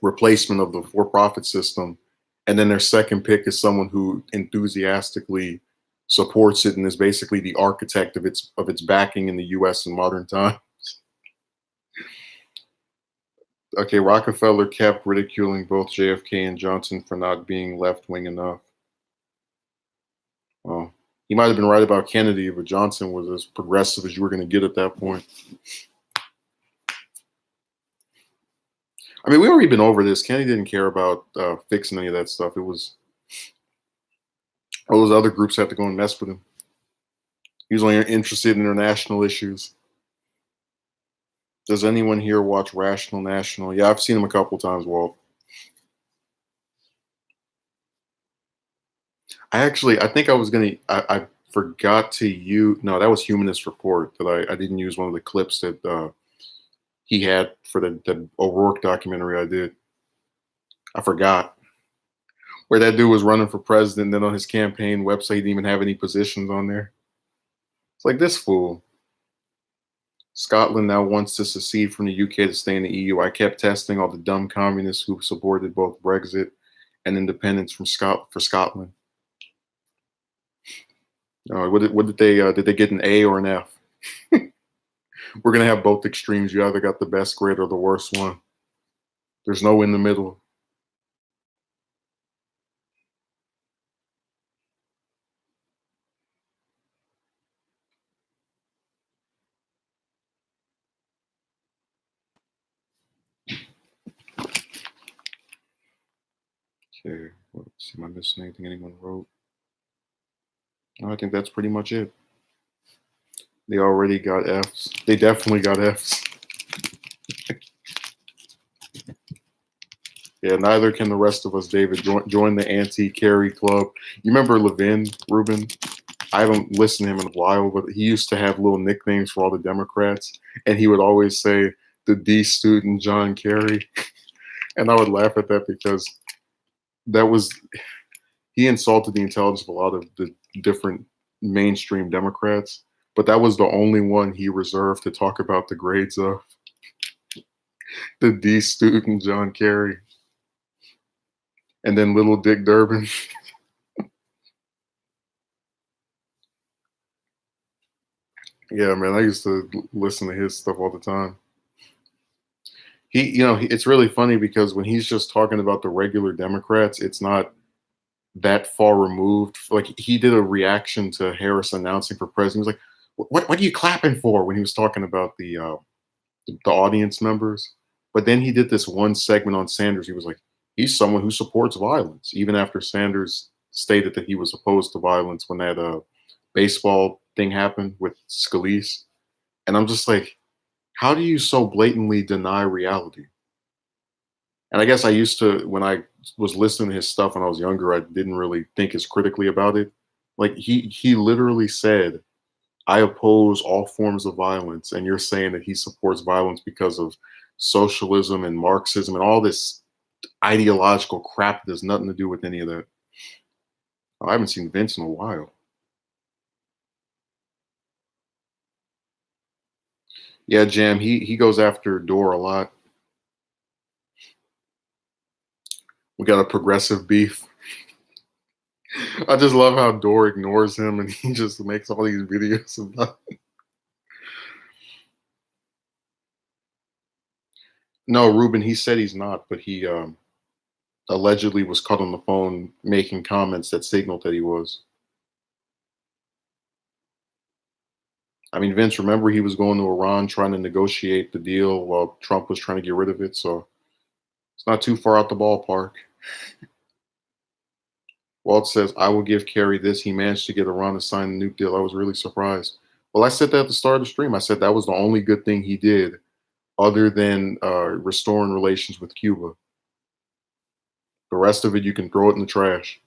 [SPEAKER 1] replacement of the for-profit system, and then their second pick is someone who enthusiastically supports it and is basically the architect of its backing in the U.S. in modern time. Okay, Rockefeller kept ridiculing both JFK and Johnson for not being left-wing enough. Well, he might have been right about Kennedy, but Johnson was as progressive as you were going to get at that point. I mean, we already been over this. Kennedy didn't care about fixing any of that stuff. It was all those other groups had to go and mess with him. He was only interested in international issues. Does anyone here watch Rational National? Yeah, I've seen him a couple times, Walt. I think I was I forgot to use, no, that was Humanist Report that I didn't use one of the clips that he had for the O'Rourke documentary I did. I forgot where that dude was running for president. Then on his campaign website, he didn't even have any positions on there. It's like, this fool. Scotland now wants to secede from the UK to stay in the EU. I kept testing all the dumb communists who supported both Brexit and independence for Scotland. What did they get an A or an F? We're gonna have both extremes. You either got the best grade or the worst one. There's no in the middle. Okay, let's see. Am I missing anything anyone wrote? No, I think that's pretty much it. They already got Fs. They definitely got Fs. Yeah, neither can the rest of us, David. Join the anti-Kerry club. You remember Levin, Rubin? I haven't listened to him in a while, but he used to have little nicknames for all the Democrats, and he would always say the D student John Kerry, and I would laugh at that because that was he insulted the intelligence of a lot of the different mainstream Democrats, but that was the only one he reserved to talk about the grades of the D student John Kerry, and then little Dick Durbin. Yeah, man, I used to listen to his stuff all the time. It's really funny because when he's just talking about the regular Democrats, it's not that far removed. Like he did a reaction to Harris announcing for president. He was like, "What are you clapping for?" When he was talking about the audience members. But then he did this one segment on Sanders. He was like, "He's someone who supports violence," even after Sanders stated that he was opposed to violence when that baseball thing happened with Scalise. And I'm just like, how do you so blatantly deny reality? And I guess I used to, when I was listening to his stuff when I was younger, I didn't really think as critically about it. Like he literally said, "I oppose all forms of violence," and you're saying that he supports violence because of socialism and Marxism and all this ideological crap that has nothing to do with any of that. I haven't seen Vince in a while. Yeah, Jam, he goes after Door a lot. We got a progressive beef. I just love how Door ignores him and he just makes all these videos about. No, Ruben, he said he's not, but he allegedly was caught on the phone making comments that signaled that he was. I mean, Vince, remember he was going to Iran trying to negotiate the deal while Trump was trying to get rid of it, so it's not too far out the ballpark. Walt says, "I will give Kerry this. He managed to get Iran to sign the nuke deal. I was really surprised." Well, I said that at the start of the stream. I said that was the only good thing he did other than restoring relations with Cuba. The rest of it, you can throw it in the trash.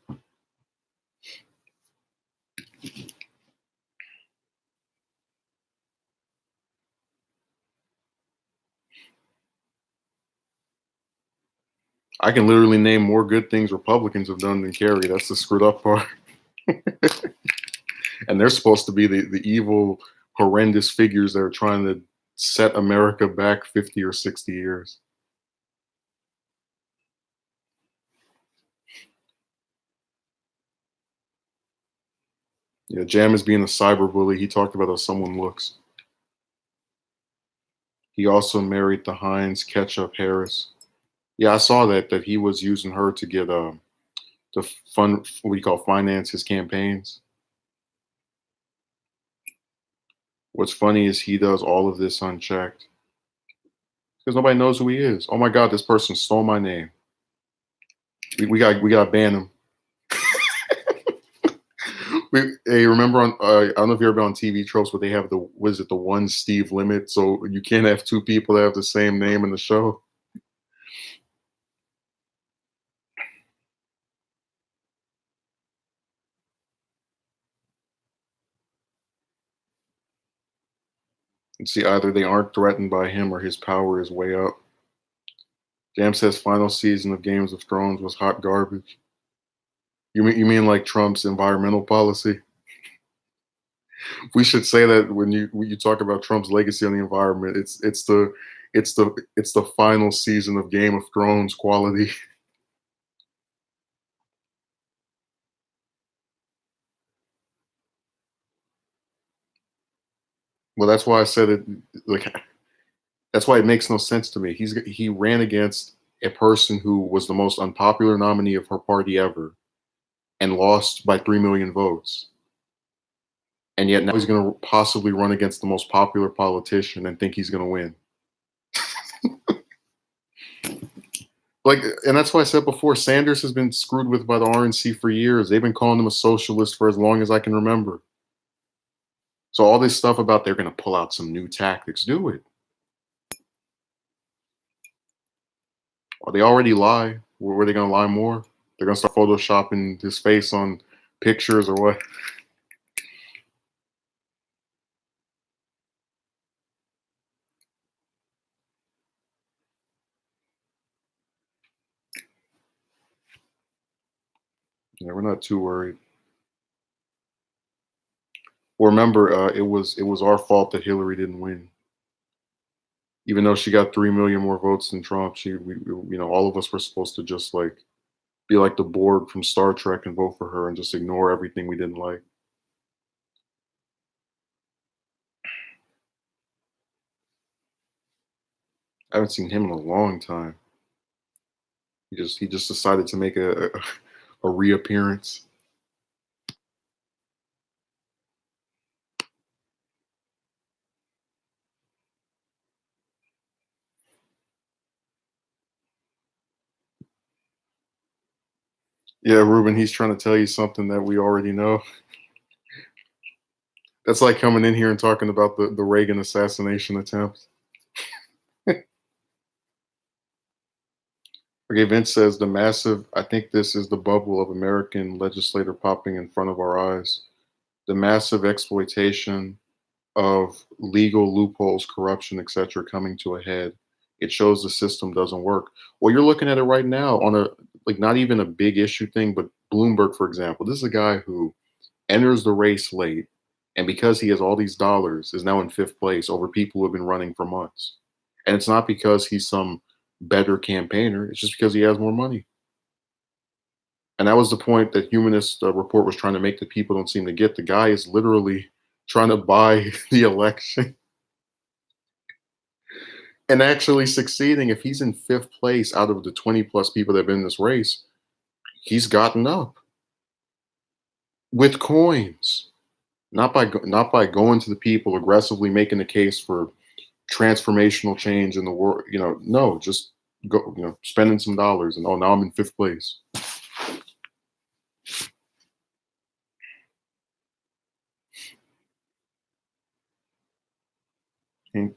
[SPEAKER 1] I can literally name more good things Republicans have done than Kerry. That's the screwed up part. And they're supposed to be the evil, horrendous figures that are trying to set America back 50 or 60 years. Yeah, Jam is being a cyber bully. He talked about how someone looks. He also married the Heinz Ketchup Harris. Yeah, I saw that he was using her to get to fund what we call finance his campaigns. What's funny is he does all of this unchecked because nobody knows who he is. Oh my God, this person stole my name. We got to ban him. Hey, remember on I don't know if you're ever on TV tropes, but they have the was it the one Steve limit, so you can't have two people that have the same name in the show. And see, either they aren't threatened by him or his power is way up. Jam says final season of Games of Thrones was hot garbage. You mean like Trump's environmental policy? We should say that when you talk about Trump's legacy on the environment, it's the final season of Game of Thrones quality. Well, that's why I said it. Like that's why it makes no sense to me. He ran against a person who was the most unpopular nominee of her party ever and lost by 3 million votes. And yet now he's going to possibly run against the most popular politician and think he's going to win. Like, and that's why I said before, Sanders has been screwed with by the RNC for years. They've been calling him a socialist for as long as I can remember. So all this stuff about they're going to pull out some new tactics, do it. Or they already lie. Were they going to lie more? They're going to start photoshopping his face on pictures or what? Yeah, we're not too worried. Well, remember, it was our fault that Hillary didn't win. Even though she got 3 million more votes than Trump, all of us were supposed to just like be like the Borg from Star Trek and vote for her and just ignore everything we didn't like. I haven't seen him in a long time. He just decided to make a reappearance. Yeah, Ruben, he's trying to tell you something that we already know. That's like coming in here and talking about the Reagan assassination attempt. Okay, Vince says the massive, I think this is the bubble of American legislator popping in front of our eyes. The massive exploitation of legal loopholes, corruption, etc., coming to a head. It shows the system doesn't work. Well, you're looking at it right now on a like not even a big issue thing, but Bloomberg, for example. This is a guy who enters the race late, and because he has all these dollars, is now in fifth place over people who have been running for months. And it's not because he's some better campaigner; it's just because he has more money. And that was the point that Humanist Report was trying to make that people don't seem to get. The guy is literally trying to buy the election and actually succeeding. If he's in fifth place out of the 20 plus people that have been in this race, he's gotten up with coins, not by going to the people aggressively making the case for transformational change in the world. No, just go, spending some dollars, and oh, now I'm in fifth place.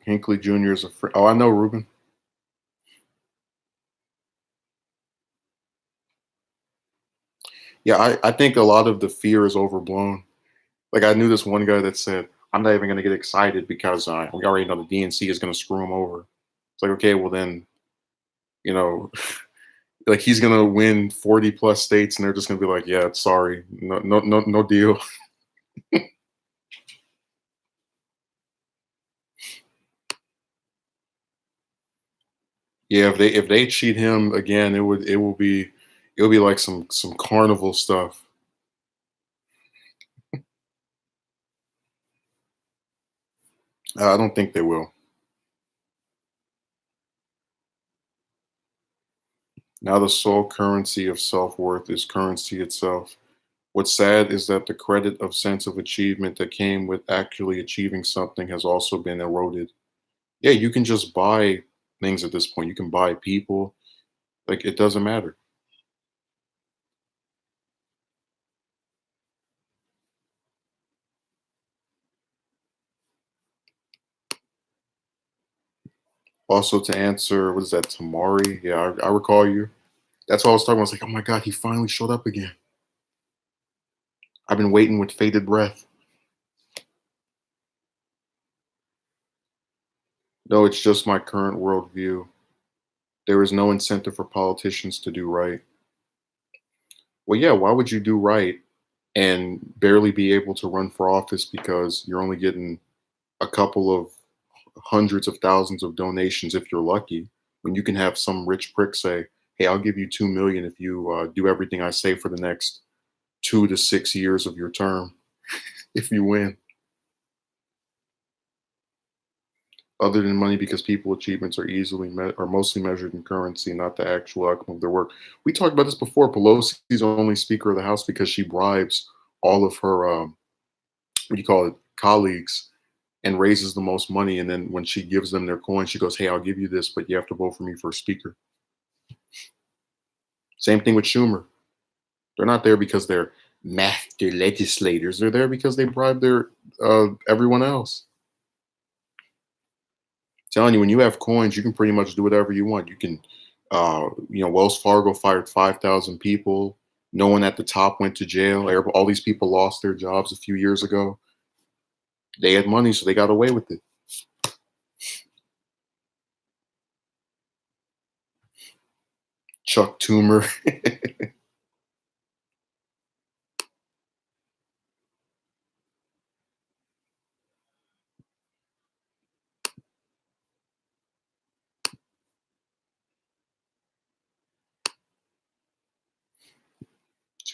[SPEAKER 1] Hinckley Jr. is a friend. Oh, I know, Ruben. Yeah, I think a lot of the fear is overblown. Like I knew this one guy that said, "I'm not even going to get excited because we already know the DNC is going to screw him over." It's like, okay, well then, you know, like he's going to win 40 plus states, and they're just going to be like, "Yeah, sorry, no, no, no, no deal." Yeah, if they cheat him again, it will be like some carnival stuff. I don't think they will. Now the sole currency of self worth is currency itself. What's sad is that the credit of sense of achievement that came with actually achieving something has also been eroded. Yeah, you can just buy things at this point. You can buy people. Like it doesn't matter. Also, to answer, what is that, Tamari? Yeah, I recall you. That's what I was talking about. I was like, oh my God, he finally showed up again. I've been waiting with bated breath. No, it's just my current worldview. There is no incentive for politicians to do right. Well, yeah, why would you do right and barely be able to run for office because you're only getting a couple of hundreds of thousands of donations if you're lucky, when you can have some rich prick say, "Hey, I'll give you 2 million if you do everything I say for the next 2 to 6 years of your term if you win." Other than money, because people achievements are are mostly measured in currency, not the actual outcome of their work. We talked about this before. Pelosi's only Speaker of the House because she bribes all of her what do you call it, colleagues, and raises the most money. And then when she gives them their coin, she goes, "Hey, I'll give you this, but you have to vote for me for speaker." Same thing with Schumer. They're not there because they're master legislators. They're there because they bribe their everyone else. Telling you, when you have coins, you can pretty much do whatever you want. You can, Wells Fargo fired 5,000 people. No one at the top went to jail. All these people lost their jobs a few years ago. They had money, so they got away with it. Chuck Toomer.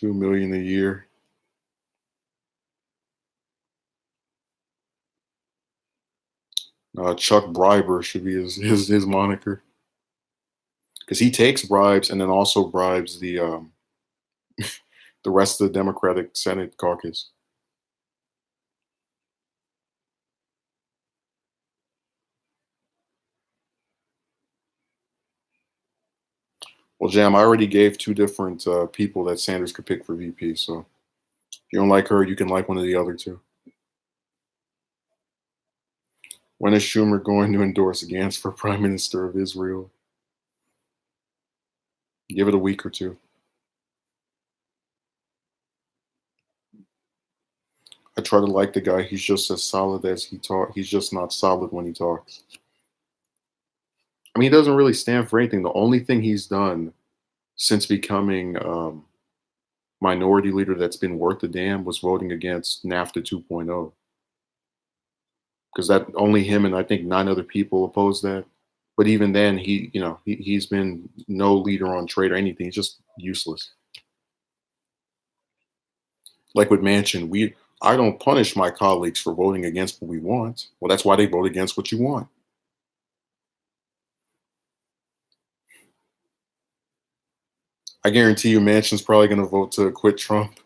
[SPEAKER 1] 2 million a year. Chuck Briber should be his moniker because he takes bribes and then also bribes the rest of the Democratic Senate caucus. Well, Jam, I already gave two different people that Sanders could pick for VP. So if you don't like her, you can like one of the other two. When is Schumer going to endorse Gantz for Prime Minister of Israel? Give it a week or two. I try to like the guy. He's just as solid as he talk. He's just not solid when he talks. I mean, he doesn't really stand for anything. The only thing he's done since becoming minority leader that's been worth a damn was voting against NAFTA 2.0 because that only him and I think 9 other people opposed that. But even then, he's been no leader on trade or anything. He's just useless. Like with Manchin, I don't punish my colleagues for voting against what we want. Well, that's why they vote against what you want. I guarantee you, Manchin's probably going to vote to quit Trump,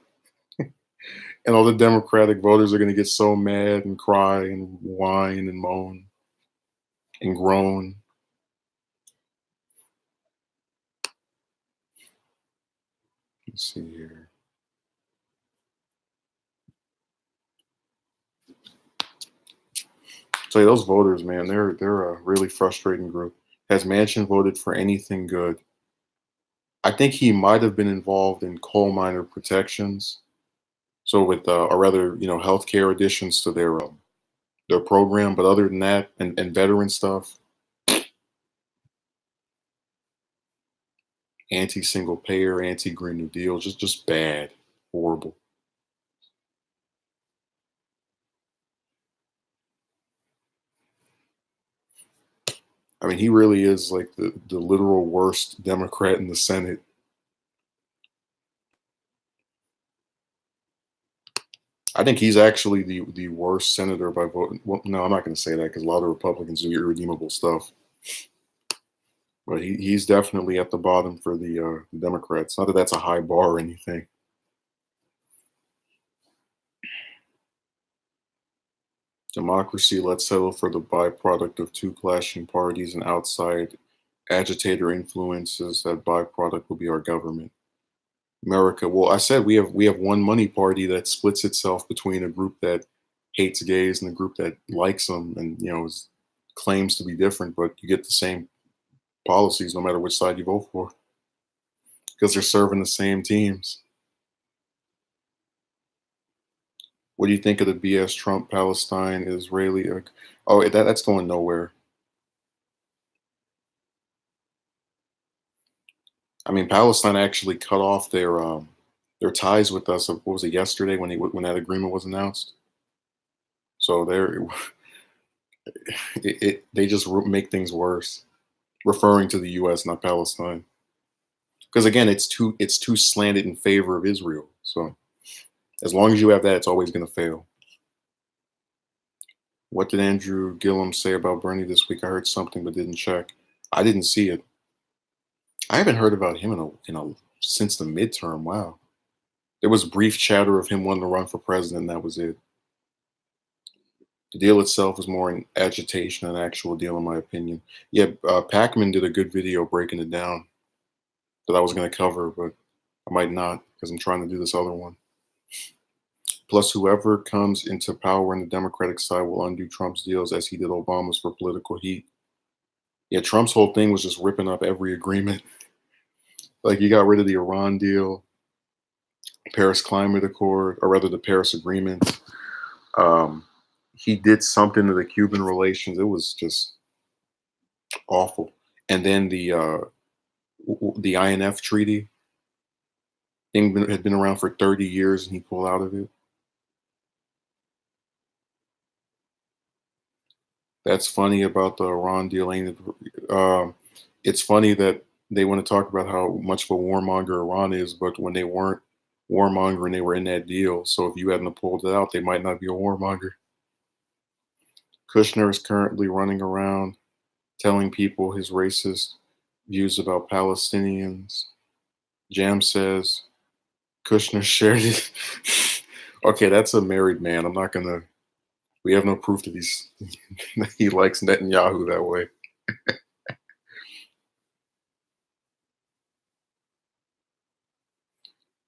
[SPEAKER 1] and all the Democratic voters are going to get so mad and cry and whine and moan and groan. Let's see here. So those voters, man, they're a really frustrating group. Has Manchin voted for anything good? I think he might have been involved in coal miner protections. So with, or rather, healthcare additions to their program. But other than that, and veteran stuff, anti-single payer, anti-Green New Deal, just bad, horrible. I mean, he really is like the literal worst Democrat in the Senate. I think he's actually the worst senator by voting. Well, no, I'm not going to say that because a lot of Republicans do irredeemable stuff. But he's definitely at the bottom for the Democrats. Not that that's a high bar or anything. Democracy, let's settle for the byproduct of two clashing parties and outside agitator influences. That byproduct will be our government. America. Well, I said we have one money party that splits itself between a group that hates gays and a group that likes them, and claims to be different, but you get the same policies no matter which side you vote for because they're serving the same teams. What do you think of the BS Trump Palestine Israeli? Oh, that's going nowhere. I mean, Palestine actually cut off their ties with us. What was it yesterday when that agreement was announced? So they just make things worse, referring to the U.S., not Palestine. Because again, it's too slanted in favor of Israel. So as long as you have that, it's always going to fail. What did Andrew Gillum say about Bernie this week? I heard something but didn't check. I didn't see it. I haven't heard about him since the midterm. Wow. There was brief chatter of him wanting to run for president, and that was it. The deal itself was more an agitation than an actual deal, in my opinion. Yeah, Pacman did a good video breaking it down that I was going to cover, but I might not because I'm trying to do this other one. Plus, whoever comes into power on the Democratic side will undo Trump's deals as he did Obama's for political heat. Yeah, Trump's whole thing was just ripping up every agreement. Like, he got rid of the Iran deal, Paris Climate Accord, or rather the Paris Agreement. He did something to the Cuban relations. It was just awful. And then the INF treaty thing had been around for 30 years, and he pulled out of it. That's funny about the Iran deal, ain't it? It's funny that they want to talk about how much of a warmonger Iran is, but when they weren't warmongering, they were in that deal. So if you hadn't pulled it out, they might not be a warmonger. Kushner is currently running around telling people his racist views about Palestinians. Jam says Kushner shared it. Okay, that's a married man. I'm not gonna. We have no proof that he likes Netanyahu that way.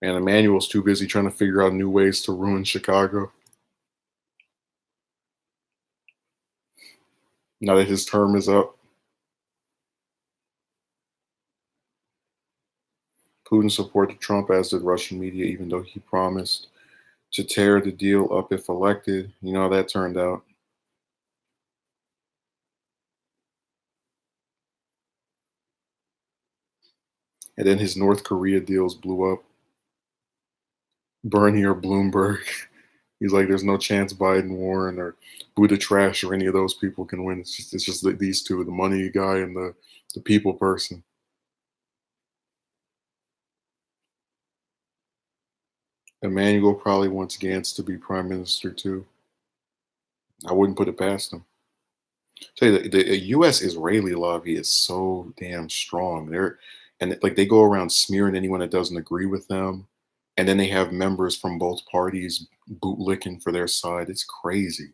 [SPEAKER 1] And Emmanuel's too busy trying to figure out new ways to ruin Chicago. Now that his term is up, Putin supported Trump, as did Russian media, even though he promised to tear the deal up if elected. You know how that turned out. And then his North Korea deals blew up. Bernie or Bloomberg. He's like, there's no chance Biden, Warren, or Buddha Trash or any of those people can win. It's just these two, the money guy and the people person. Emmanuel probably wants Gantz to be prime minister too. I wouldn't put it past him. Tell you the U.S. Israeli lobby is so damn strong. And like they go around smearing anyone that doesn't agree with them, and then they have members from both parties bootlicking for their side. It's crazy.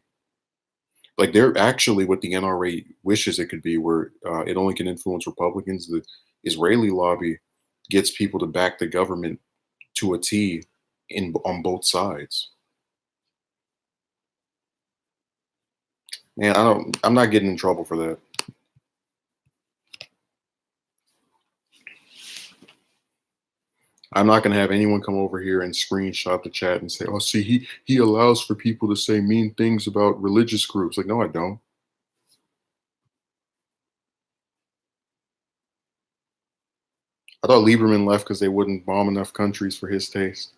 [SPEAKER 1] Like they're actually what the NRA wishes it could be, where it only can influence Republicans. The Israeli lobby gets people to back the government to a T in on both sides. Man, I'm not getting in trouble for that. I'm not going to have anyone come over here and screenshot the chat and say, "Oh, see, he allows for people to say mean things about religious groups." Like, no, I don't. I thought Lieberman left because they wouldn't bomb enough countries for his taste.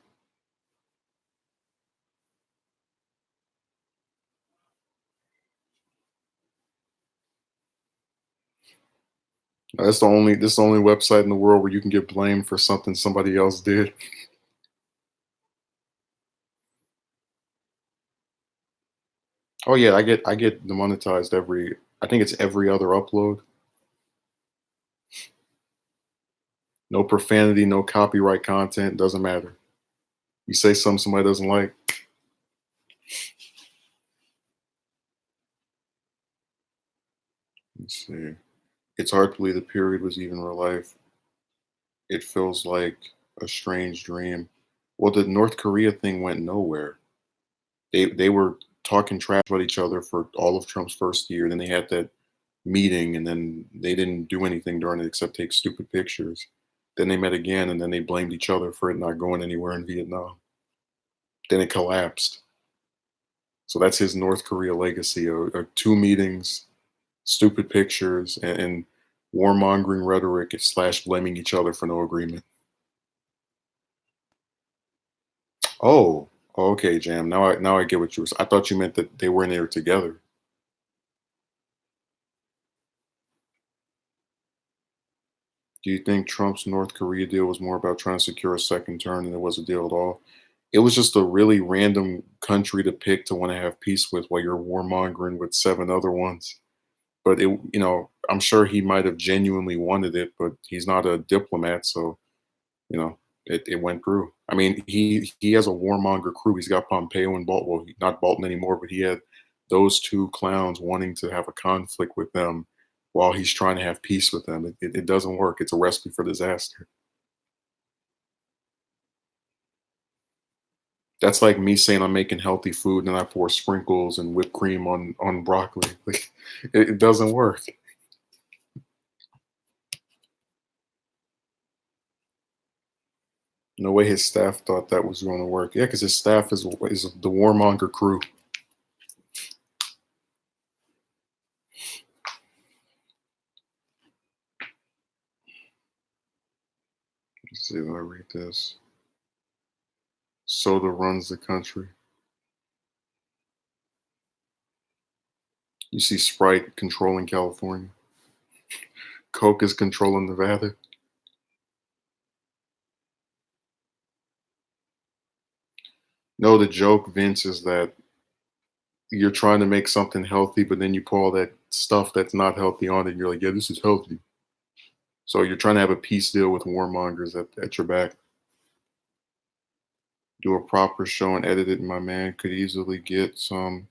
[SPEAKER 1] This is the only website in the world where you can get blamed for something somebody else did. Oh yeah, I get demonetized every. I think it's every other upload. No profanity, no copyright content. Doesn't matter. You say something somebody doesn't like. Let's see. It's hard to believe the period was even real life. It feels like a strange dream. Well, the North Korea thing went nowhere. They were talking trash about each other for all of Trump's first year. Then they had that meeting, and then they didn't do anything during it except take stupid pictures. Then they met again, and then they blamed each other for it not going anywhere in Vietnam. Then it collapsed. So that's his North Korea legacy: are two meetings, stupid pictures, and warmongering rhetoric slash blaming each other for no agreement. Oh, okay, Jam. Now I get what you were. I thought you meant that they were in there together. Do you think Trump's North Korea deal was more about trying to secure a second term than it was a deal at all? It was just a really random country to pick to want to have peace with while you're warmongering with seven other ones. But I'm sure he might have genuinely wanted it, but he's not a diplomat, so it went through. I mean, he has a warmonger crew. He's got Pompeo and Bolton. Well, not Bolton anymore, but he had those two clowns wanting to have a conflict with them while he's trying to have peace with them. It doesn't work. It's a recipe for disaster. That's like me saying I'm making healthy food and then I pour sprinkles and whipped cream on broccoli. Like it doesn't work. No way his staff thought that was going to work. Yeah, because his staff is the warmonger crew. Let's see, let me read this. Soda runs the country. You see Sprite controlling California. Coke is controlling Nevada. No, the joke, Vince, is that you're trying to make something healthy, but then you pour all that stuff that's not healthy on it, and you're like, "Yeah, this is healthy." So you're trying to have a peace deal with warmongers at your back. Do a proper show and edit it, and my man could easily get some.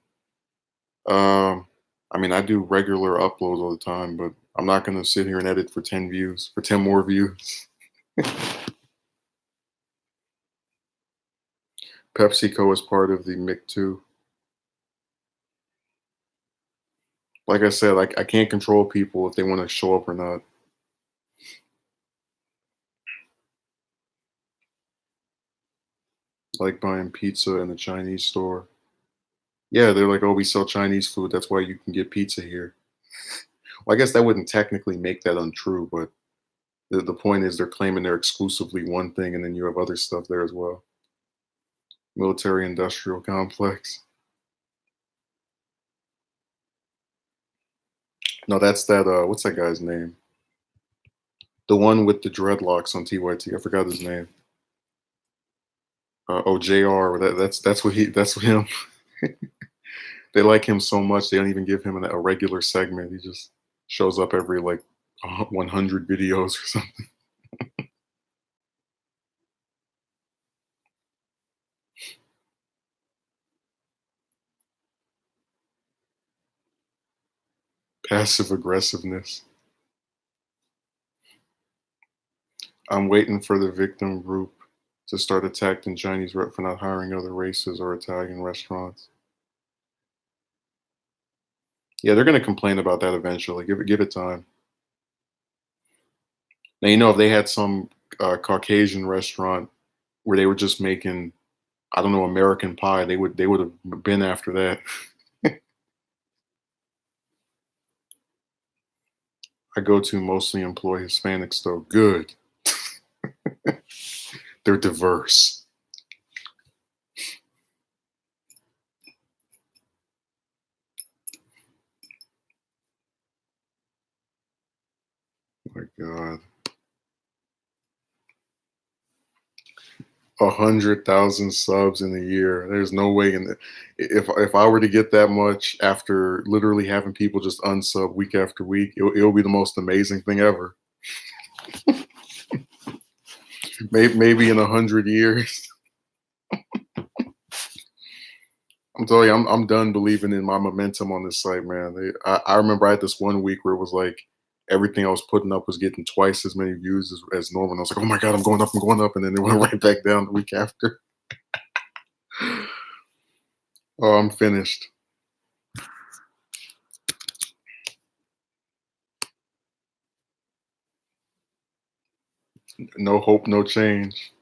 [SPEAKER 1] I mean, I do regular uploads all the time, but I'm not gonna sit here and edit for 10 views, for 10 more views. PepsiCo is part of the MIC too. Like I said, I can't control people if they want to show up or not. Like buying pizza in the Chinese store. Yeah, they're like, oh, we sell Chinese food. That's why you can get pizza here. Well, I guess that wouldn't technically make that untrue, but the point is they're claiming they're exclusively one thing, and then you have other stuff there as well. Military industrial complex. No, that's that. What's that guy's name? The one with the dreadlocks on TYT. I forgot his name. Oh, JR. That's what he. That's what him. They like him so much they don't even give him a regular segment. He just shows up every like 100 videos or something. Passive aggressiveness. I'm waiting for the victim group to start attacking Chinese rep for not hiring other races or Italian restaurants. Yeah, they're going to complain about that eventually. Give it time. Now you know if they had some Caucasian restaurant where they were just making, I don't know, American pie, they would have been after that. I go to mostly employ Hispanics though. Good. They're diverse. Oh my God. 100,000 subs in a year. There's no way in the, if I were to get that much after literally having people just unsub week after week, it'll be the most amazing thing ever. Maybe in 100 years. I'm telling you, I'm done believing in my momentum on this site, man. I remember I had this one week where it was like everything I was putting up was getting twice as many views as normal. And I was like, oh my God, I'm going up. And then it went right back down the week after. Oh, I'm finished. No hope, no change.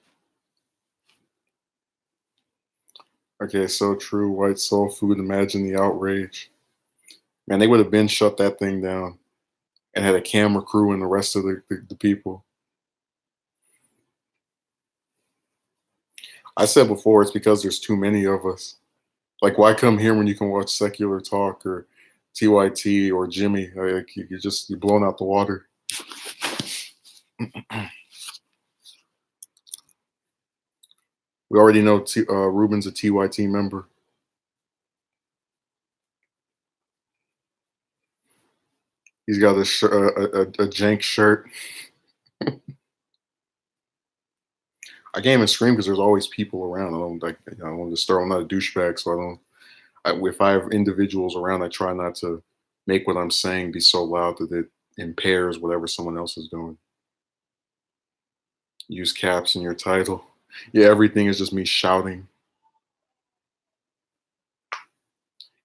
[SPEAKER 1] Okay, so true. White soul food. Imagine the outrage. Man, they would have been shut that thing down and had a camera crew and the rest of the people. I said before, it's because there's too many of us. Like, why come here when you can watch Secular Talk or TYT or Jimmy? Like, you're blown out the water. We already know Ruben's a TYT member. He's got a jank shirt. I can't even scream because there's always people around. I don't like. I don't want to disturb. I'm not a douchebag, so I don't. If I have individuals around, I try not to make what I'm saying be so loud that it impairs whatever someone else is doing. Use caps in your title. Yeah, everything is just me shouting.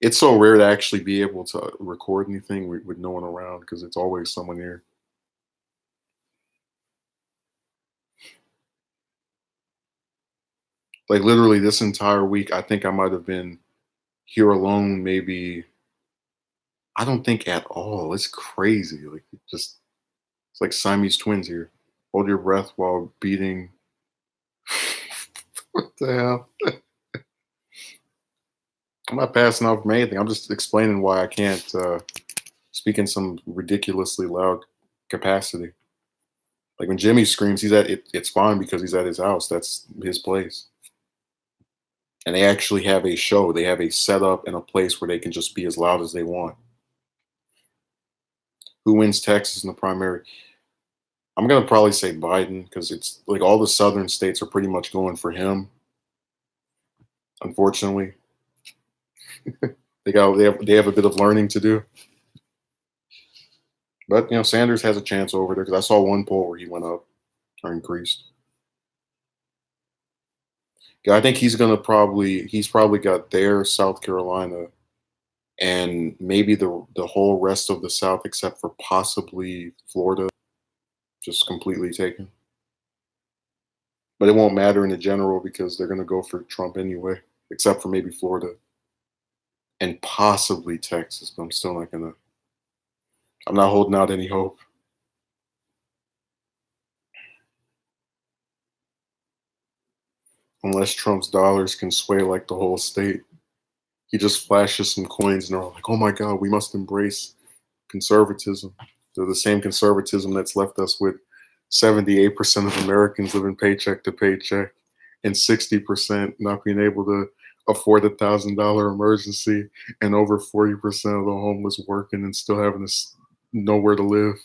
[SPEAKER 1] It's so rare to actually be able to record anything with no one around because it's always someone here. Like literally this entire week, I think I might have been here alone. Maybe I don't think at all. It's crazy. Like it's like Siamese twins here. Hold your breath while beating. What the hell? I'm not passing off from anything. I'm just explaining why I can't speak in some ridiculously loud capacity. Like when Jimmy screams, he's at it. It's fine because he's at his house. That's his place. And they actually have a show. They have a setup and a place where they can just be as loud as they want. Who wins Texas in the primary? I'm gonna probably say Biden because it's like all the southern states are pretty much going for him. Unfortunately, they have a bit of learning to do. But Sanders has a chance over there because I saw one poll where he went up or increased. Yeah, I think he's probably got there, South Carolina, and maybe the whole rest of the South except for possibly Florida, just completely taken. But it won't matter in the general because they're gonna go for Trump anyway, except for maybe Florida and possibly Texas. But I'm not holding out any hope. Unless Trump's dollars can sway like the whole state. He just flashes some coins and they're all like, oh my God, we must embrace conservatism. They're the same conservatism that's left us with 78% of Americans living paycheck to paycheck and 60% not being able to afford $1,000 emergency and over 40% of the homeless working and still having to nowhere to live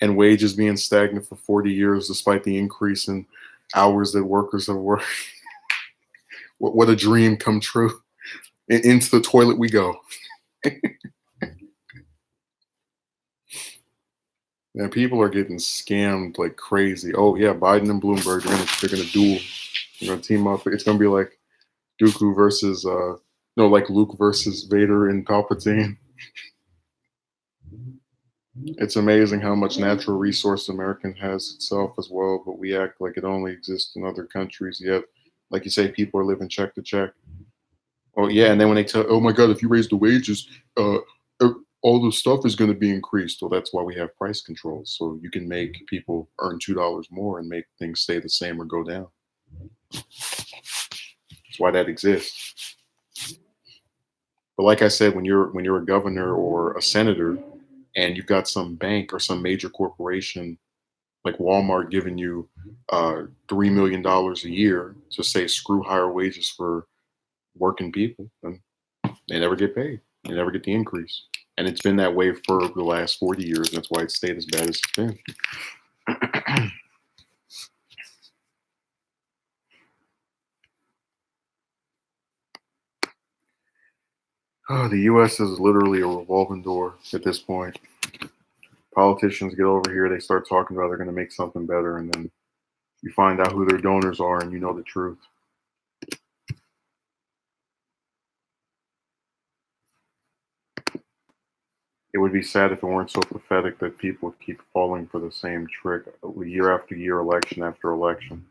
[SPEAKER 1] and wages being stagnant for 40 years despite the increase in hours that workers have worked. What a dream come true. Into the toilet we go. Yeah, people are getting scammed like crazy. Oh yeah, Biden and Bloomberg they're gonna duel. They're gonna team up. It's gonna be like Dooku versus no, like Luke versus Vader and Palpatine. It's amazing how much natural resource American has itself as well, but we act like it only exists in other countries. Yet, like you say, people are living check to check. Oh yeah, and then when they tell, oh my God, if you raise the wages, uh, all the stuff is going to be increased. Well, that's why we have price controls, so you can make people earn $2 more and make things stay the same or go down. That's why that exists. But like I said, when you're a governor or a senator, and you've got some bank or some major corporation like Walmart giving you $3 million a year to say screw higher wages for working people, then they never get paid. They never get the increase. And it's been that way for the last 40 years. And that's why it's stayed as bad as it's been. Oh, the US is literally a revolving door at this point. Politicians get over here, they start talking about they're going to make something better, and then you find out who their donors are and you know the truth. It would be sad if it weren't so pathetic that people would keep falling for the same trick year after year, election after election.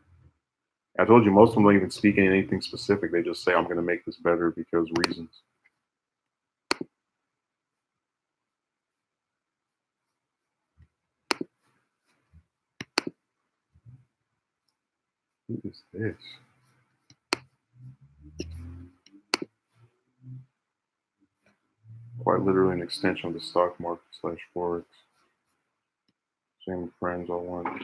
[SPEAKER 1] I told you most of them don't even speak in anything specific. They just say, I'm going to make this better because reasons. Who is this? Quite literally an extension of the stock market slash forex. Same friends all one.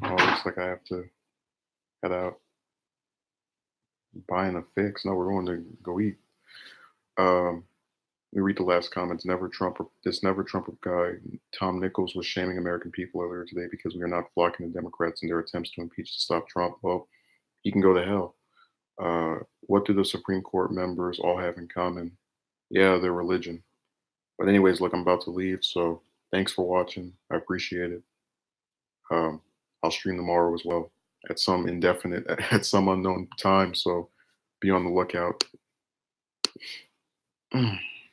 [SPEAKER 1] Oh, looks like I have to head out. Buying a fix. No, we're going to go eat. Um, Let me read the last comments. Never Trump. This Never Trump guy, Tom Nichols, was shaming American people earlier today because we are not flocking the Democrats in their attempts to impeach to stop Trump. Well, he can go to hell. What do the Supreme Court members all have in common? Yeah, their religion. But anyways, look, I'm about to leave, so thanks for watching. I appreciate it. Um, I'll stream tomorrow as well at some indefinite, at some unknown time. So be on the lookout.